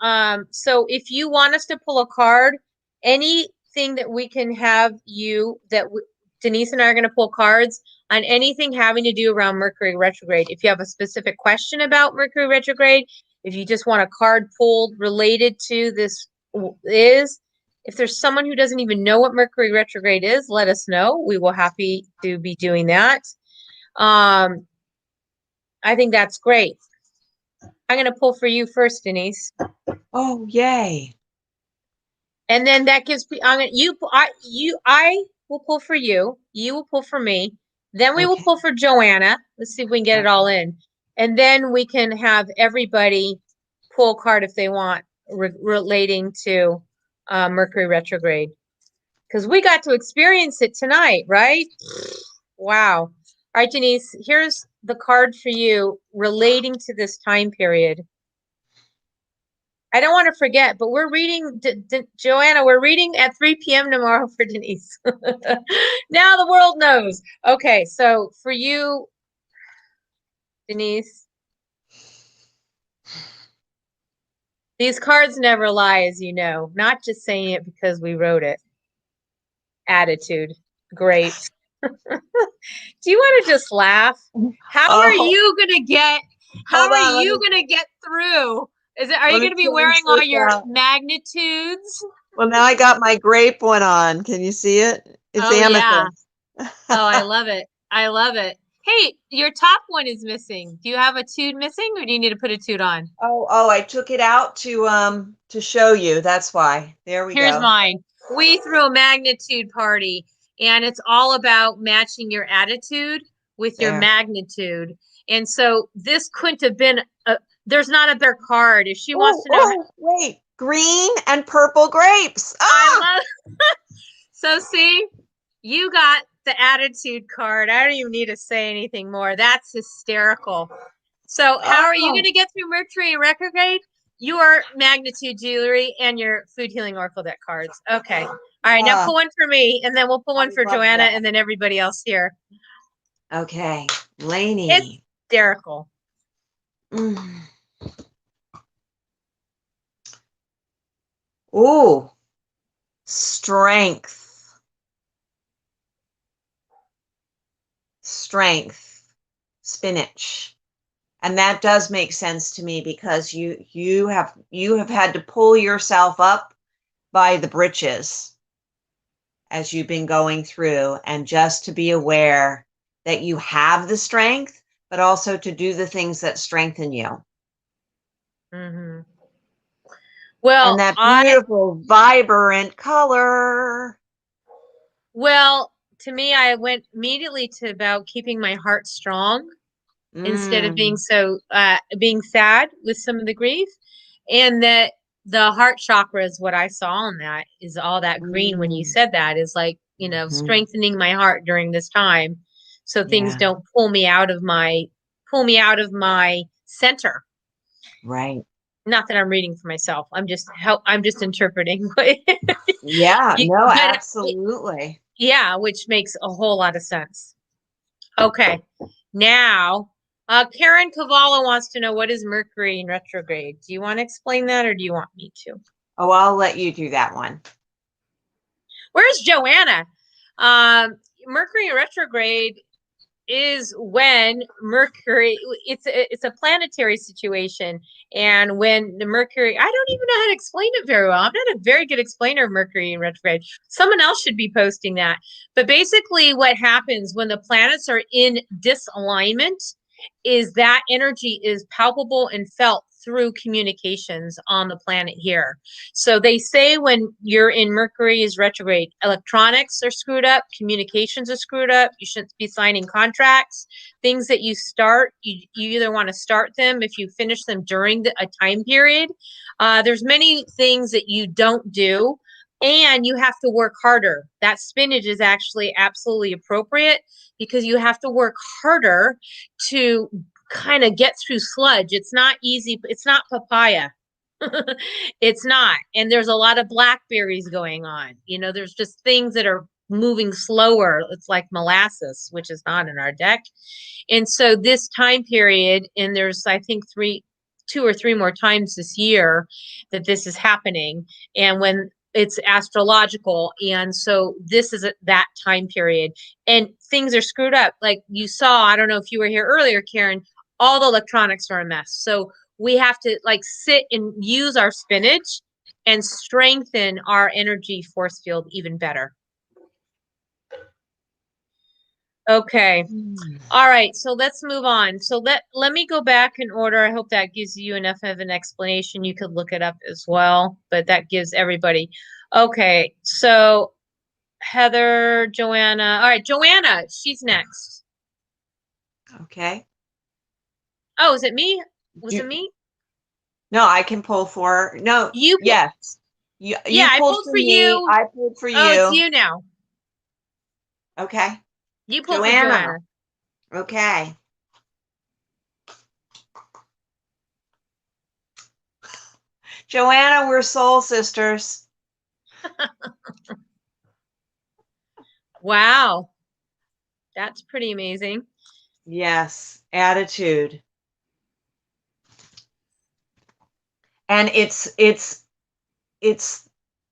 S2: So if you want us to pull a card, anything that we can have you Denise and I are gonna pull cards on anything having to do around Mercury retrograde. If you have a specific question about Mercury retrograde, if you just want a card pulled related to this if there's someone who doesn't even know what Mercury retrograde is, let us know. We will happy to be doing that. I think that's great. I'm going to pull for you first, Denise.
S1: Oh, yay.
S2: And then that gives me, I will pull for you. You will pull for me. Then we will pull for Joanna. Let's see if we can get it all in. And then we can have everybody pull a card if they want relating to Mercury retrograde. Because we got to experience it tonight, right? Wow. All right, Denise, here's the card for you relating to this time period. I don't want to forget, but we're reading, Joanna, we're reading at 3 p.m. tomorrow for Denise. Now the world knows. Okay, so for you, Denise, these cards never lie, as you know. Not just saying it because we wrote it. Attitude. Great. Do you want to just laugh? How are you gonna get through? Are you gonna be wearing all your magnitudes?
S1: Well, now I got my grape one on. Can you see it? It's amethyst.
S2: Yeah. Oh, I love it. I love it. Hey, your top one is missing. Do you have a tude missing, or do you need to put a tude on?
S1: Oh, I took it out to show you. That's why. There we go.
S2: Here's mine. We threw a magnitude party, and it's all about matching your attitude with your magnitude. And so this couldn't have been there's not a better card. If she wants to know.
S1: Wait, green and purple grapes.
S2: I love So see, you got the attitude card. I don't even need to say anything more. That's hysterical. So how are you going to get through Mercury retrograde? your magnitude jewelry and your food healing oracle deck cards. Okay. All right. Now pull one for me, and then we'll pull one for Joanna, and then everybody else here.
S1: Okay, Lainey.
S2: Hysterical.
S1: Ooh, strength. Strength, spinach. And that does make sense to me because you have had to pull yourself up by the britches as you've been going through, and just to be aware that you have the strength, but also to do the things that strengthen you.
S2: Mm-hmm. Well,
S1: and that beautiful, vibrant color.
S2: Well, to me, I went immediately to about keeping my heart strong instead of being so being sad with some of the grief, and that the heart chakra is what I saw on that is all that green. When you said that is like, you know, strengthening my heart during this time, so things don't pull me out of my center.
S1: Right.
S2: Not that I'm reading for myself. I'm just interpreting.
S1: Yeah, no, absolutely.
S2: Yeah, which makes a whole lot of sense. Okay. Now, Karen Cavallo wants to know, what is Mercury in retrograde? Do you want to explain that, or do you want me to?
S1: Oh, I'll let you do that one.
S2: Where's Joanna? Mercury in retrograde is when Mercury, it's a planetary situation, and when the Mercury, I don't even know how to explain it very well. I'm not a very good explainer of Mercury in retrograde. Someone else should be posting that. But basically what happens when the planets are in disalignment is that energy is palpable and felt through communications on the planet here. So they say when you're in Mercury's retrograde, electronics are screwed up, communications are screwed up, you shouldn't be signing contracts. Things that you start, you either want to start them if you finish them during a time period. There's many things that you don't do, and you have to work harder. That spinach is actually absolutely appropriate because you have to work harder to kind of get through sludge. It's not easy. It's not papaya. It's not. And there's a lot of blackberries going on. You know, there's just things that are moving slower. It's like molasses, which is not in our deck. And so this time period, and there's, I think, two or three more times this year that this is happening. And when it's astrological, and so this is that time period, and things are screwed up. Like you saw, I don't know if you were here earlier, Karen, all the electronics are a mess. So we have to like sit and use our spinach and strengthen our energy force field even better. Okay. All right. So let's move on. So let me go back in order. I hope that gives you enough of an explanation. You could look it up as well, but that gives everybody. Okay. So Heather, Joanna. All right. Joanna, she's next.
S1: Okay.
S2: Oh, is it me? Was it me?
S1: No, I can pull for. No. Yes. You
S2: I pulled for
S1: me,
S2: you.
S1: I pulled for you.
S2: Oh, it's you now.
S1: Okay.
S2: You pulled for Joanna.
S1: Okay. Joanna, we're soul sisters.
S2: Wow. That's pretty amazing.
S1: Yes. Attitude. And it's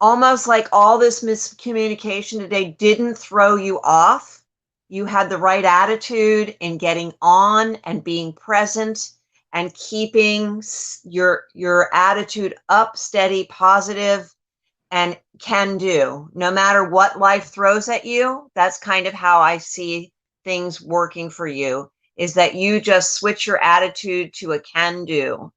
S1: almost like all this miscommunication today didn't throw you off. You had the right attitude in getting on and being present and keeping your attitude up, steady, positive, and can do. No matter what life throws at you, that's kind of how I see things working for you, is that you just switch your attitude to a can do.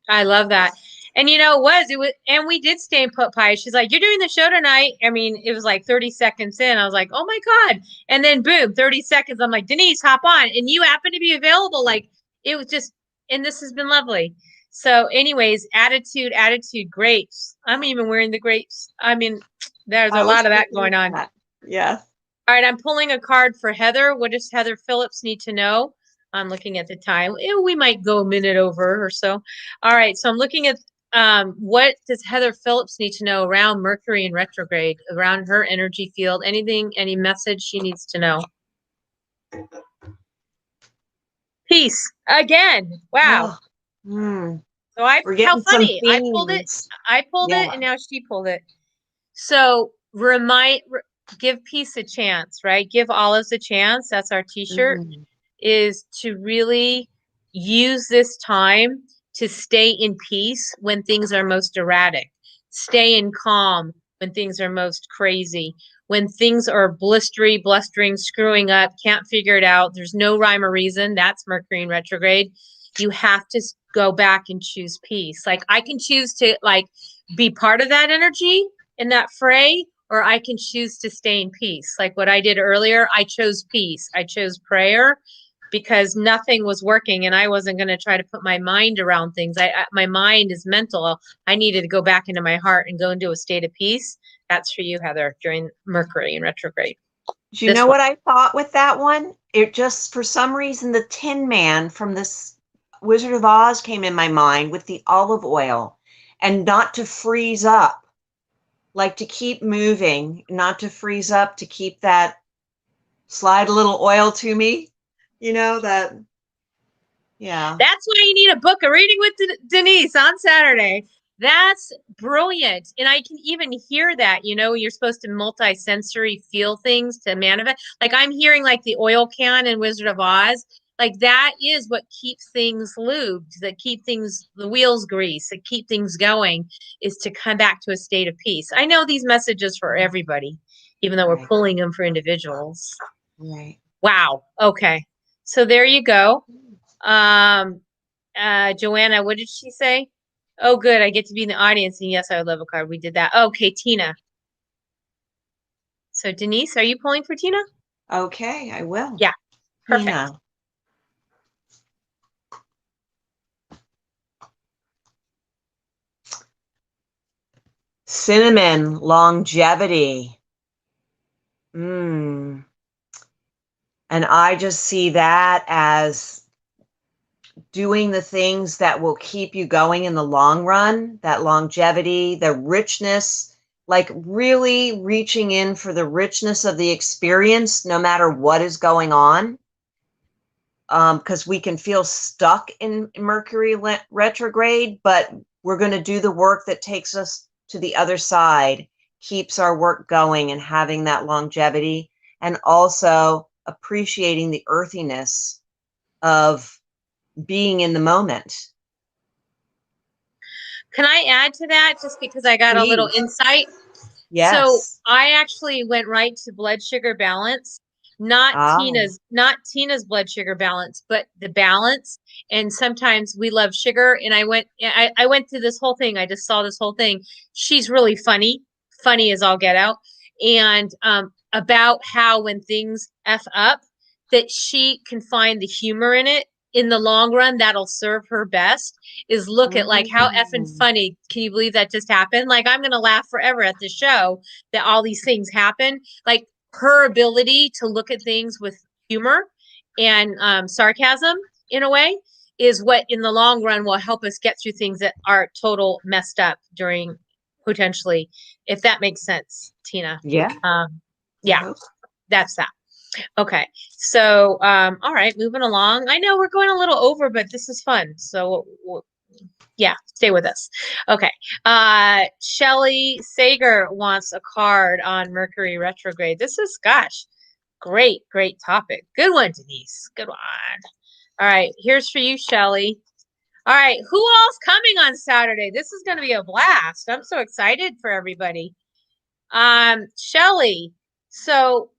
S2: I love that. And you know, it was, and we did stay in put pie. She's like, "You're doing the show tonight." I mean, it was like 30 seconds in. I was like, "Oh my God." And then boom, 30 seconds. I'm like, "Denise, hop on." And you happen to be available. Like it was just, and this has been lovely. So anyways, attitude, grapes. I'm even wearing the grapes. I mean, there's a lot of that going on.
S1: Yeah.
S2: All right. I'm pulling a card for Heather. What does Heather Phillips need to know? I'm looking at the time. We might go a minute over or so. All right. So I'm looking at what does Heather Phillips need to know around Mercury in retrograde, around her energy field? Anything, any message she needs to know? Peace again. Wow.
S1: Oh, hmm.
S2: So
S1: We're
S2: how
S1: getting some
S2: funny.
S1: themes.
S2: I pulled it,
S1: Yeah.
S2: and now she pulled it. So give peace a chance, right? Give olives a chance. That's our t-shirt.
S1: Mm,
S2: Is to really use this time to stay in peace when things are most erratic, stay in calm when things are most crazy, when things are blustering, screwing up, can't figure it out. There's no rhyme or reason. That's Mercury in retrograde. You have to go back and choose peace. Like I can choose to be part of that energy in that fray, or I can choose to stay in peace. Like what I did earlier, I chose peace. I chose prayer because nothing was working and I wasn't going to try to put my mind around things. My mind is mental. I needed to go back into my heart and go into a state of peace. That's for you, Heather, during Mercury in retrograde.
S1: do you
S2: This
S1: know
S2: one.
S1: what I thought with that one? It just, for some reason, the Tin Man from this Wizard of Oz came in my mind with the olive oil, and not to freeze up, like to keep moving, not to freeze up, to keep that, slide a little oil to me, that, yeah.
S2: That's why you need a book, A Reading with Denise on Saturday. That's brilliant. And I can even hear that, you're supposed to multi-sensory feel things to manifest. Like I'm hearing like the oil can in Wizard of Oz. Like that is what keeps things lubed, that keep things, the wheels greased, that keep things going, is to come back to a state of peace. I know these messages for everybody, even though we're
S1: Right,
S2: pulling them for individuals.
S1: right.
S2: Wow. Okay. So there you go. Um, Joanna, what did she say? Oh, good. I get to be in the audience. And yes, I would love a card. We did that. Okay, Tina. So Denise, are you pulling for Tina?
S1: Okay, I will.
S2: Yeah, perfect.
S1: Tina. Cinnamon longevity. Mm. And I just see that as doing the things that will keep you going in the long run, that longevity, the richness, like really reaching in for the richness of the experience, no matter what is going on. Because we can feel stuck in Mercury retrograde, but we're going to do the work that takes us to the other side, keeps our work going and having that longevity, and also appreciating the earthiness of being in the moment.
S2: Can I add to that just because I got a little
S1: Please.
S2: insight? So
S1: Yes.
S2: I actually went right to blood sugar balance,
S1: Oh.
S2: not Tina's blood sugar balance, but the balance. And sometimes we love sugar. And I went through this whole thing. I just saw this whole thing. She's really funny as all get out. And about how when things F up, that she can find the humor in it. In the long run, that'll serve her best. Is look at like how effing
S1: Mm.
S2: funny. Can you believe that just happened? Like I'm gonna laugh forever at the show that all these things happen. Like her ability to look at things with humor and sarcasm in a way is what in the long run will help us get through things that are total messed up during potentially, if that makes sense, Tina.
S1: Yeah, I
S2: Yeah,
S1: hope.
S2: that's that. Okay. So, all right, moving along. I know we're going a little over, but this is fun. So, yeah, stay with us. Okay. Shelly Sager wants a card on Mercury retrograde. This is, gosh, great topic. Good one, Denise. Good one. All right, here's for you, Shelly. All right, who all's coming on Saturday? This is going to be a blast. I'm so excited for everybody. Shelly. So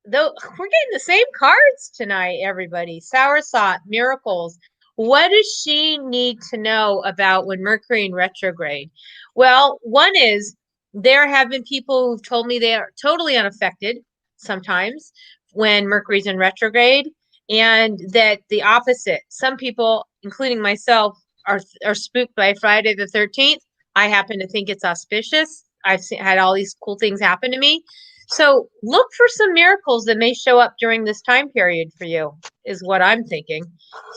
S2: though we're getting the same cards tonight, everybody. Soursop, miracles. What does she need to know about when Mercury in retrograde? Well, one is there have been people who've told me they are totally unaffected sometimes when Mercury's in retrograde, and that the opposite. Some people, including myself, are spooked by Friday the 13th. I happen to think it's auspicious. Had all these cool things happen to me. So look for some miracles that may show up during this time period for you, is what I'm thinking.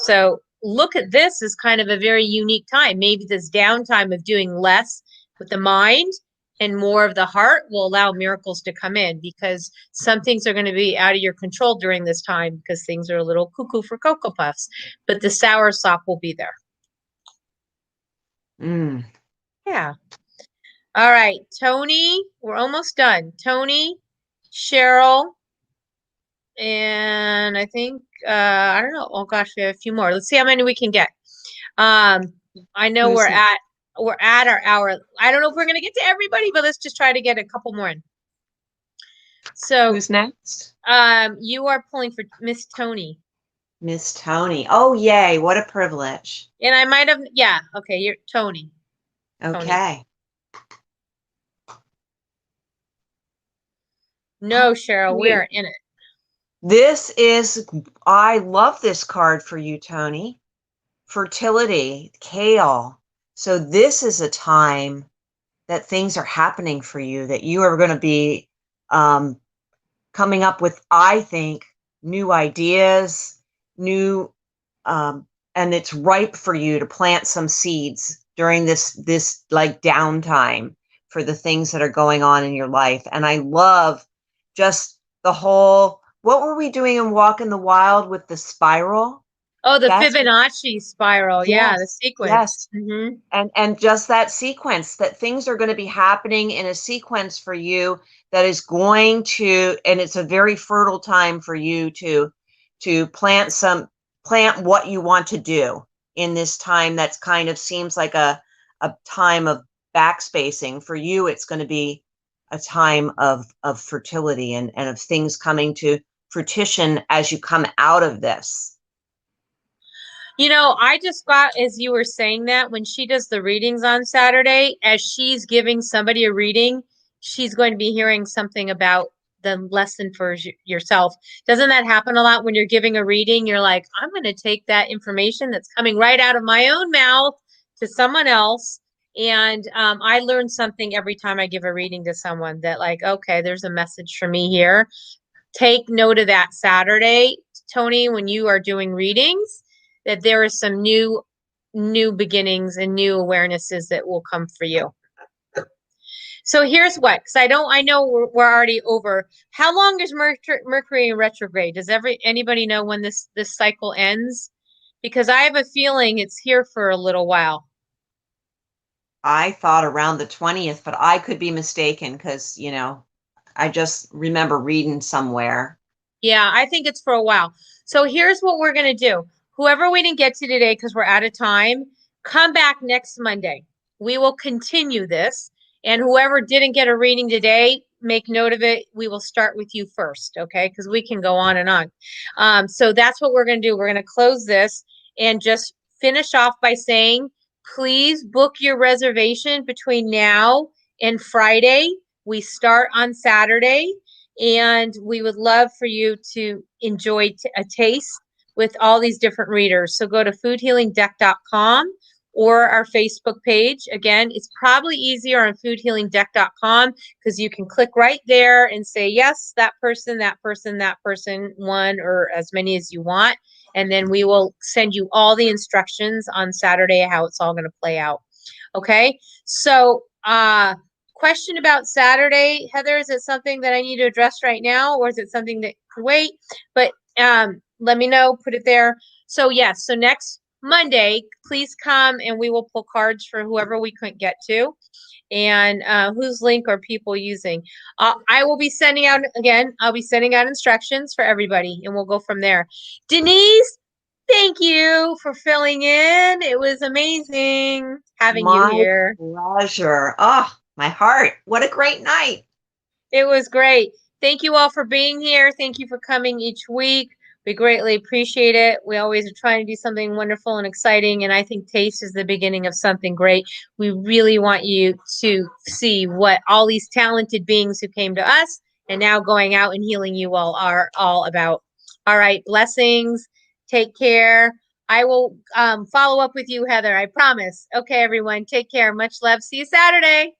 S2: So look at this as kind of a very unique time. Maybe this downtime of doing less with the mind and more of the heart will allow miracles to come in, because some things are going to be out of your control during this time because things are a little cuckoo for Cocoa Puffs, but the sour sop will be there.
S1: Mm.
S2: Yeah. All right, Tony, we're almost done. Tony, Cheryl, and I think I don't know. Oh gosh, we have a few more. Let's see how many we can get. Um, I know
S1: Who's next?
S2: we're at our hour. I don't know if we're gonna get to everybody, but let's just try to get a couple more in. So,
S1: Who's next?
S2: you are pulling for Miss Tony,
S1: Miss Tony. Oh, yay. What a privilege.
S2: and I might have, yeah, okay, you're Tony. Tony.
S1: Okay.
S2: No, Cheryl, we
S1: You-
S2: are in it.
S1: I love this card for you, Tony. Fertility, kale. So this is a time that things are happening for you, that you are going to be coming up with, I think, new ideas, new, and it's ripe for you to plant some seeds during this like downtime for the things that are going on in your life. And I love just the whole, what were we doing in Walk in the Wild with the spiral?
S2: Oh, the
S1: That's
S2: Fibonacci spiral. Yeah, the
S1: yes,
S2: sequence.
S1: yes.
S2: Mm-hmm.
S1: And just that sequence, that things are going to be happening in a sequence for you that is going to, and it's a very fertile time for you to plant what you want to do in this time. That's kind of seems like a time of backspacing. For you, it's going to be a time of fertility and of things coming to fruition as you come out of this.
S2: You know, I just got, as you were saying that, when she does the readings on Saturday, as she's giving somebody a reading, she's going to be hearing something about the lesson for yourself. Doesn't that happen a lot when you're giving a reading? You're like, I'm going to take that information that's coming right out of my own mouth to someone else. And I learn something every time I give a reading to someone, that, like, okay, there's a message for me here. Take note of that Saturday, Tony, when you are doing readings, that there is some new beginnings and new awarenesses that will come for you. So here's what, because I know we're already over. How long is Mercury in retrograde? Does anybody know when this cycle ends? Because I have a feeling it's here for a little while.
S1: I thought around the 20th, but I could be mistaken because, I just remember reading somewhere.
S2: Yeah, I think it's for a while. So here's what we're going to do. Whoever we didn't get to today, because we're out of time, come back next Monday. We will continue this. And whoever didn't get a reading today, make note of it. We will start with you first, okay? Because we can go on and on. So that's what we're going to do. We're going to close this and just finish off by saying, please book your reservation between now and Friday. We start on Saturday. And we would love for you to enjoy a taste with all these different readers. So go to foodhealingdeck.com or our Facebook page. Again, it's probably easier on foodhealingdeck.com because you can click right there and say, yes, that person, that person, that person, one or as many as you want. And then we will send you all the instructions on Saturday, how it's all going to play out. Okay. So, question about Saturday, Heather, is it something that I need to address right now, or is it something that could wait? But let me know, put it there. So yes, so next Monday, please come and we will pull cards for whoever we couldn't get to. And whose link are people using? I will be sending out, again, I'll be sending out instructions for everybody and we'll go from there. Denise, thank you for filling in. It was amazing having you
S1: My
S2: here.
S1: pleasure. Oh, my heart. What a great night.
S2: It was great. Thank you all for being here. Thank you for coming each week. We greatly appreciate it. We always are trying to do something wonderful and exciting, and I think taste is the beginning of something great. We really want you to see what all these talented beings who came to us and now going out and healing you all are all about. All right, blessings. Take care. I will follow up with you, Heather. I promise. Okay, everyone. Take care. Much love. See you Saturday.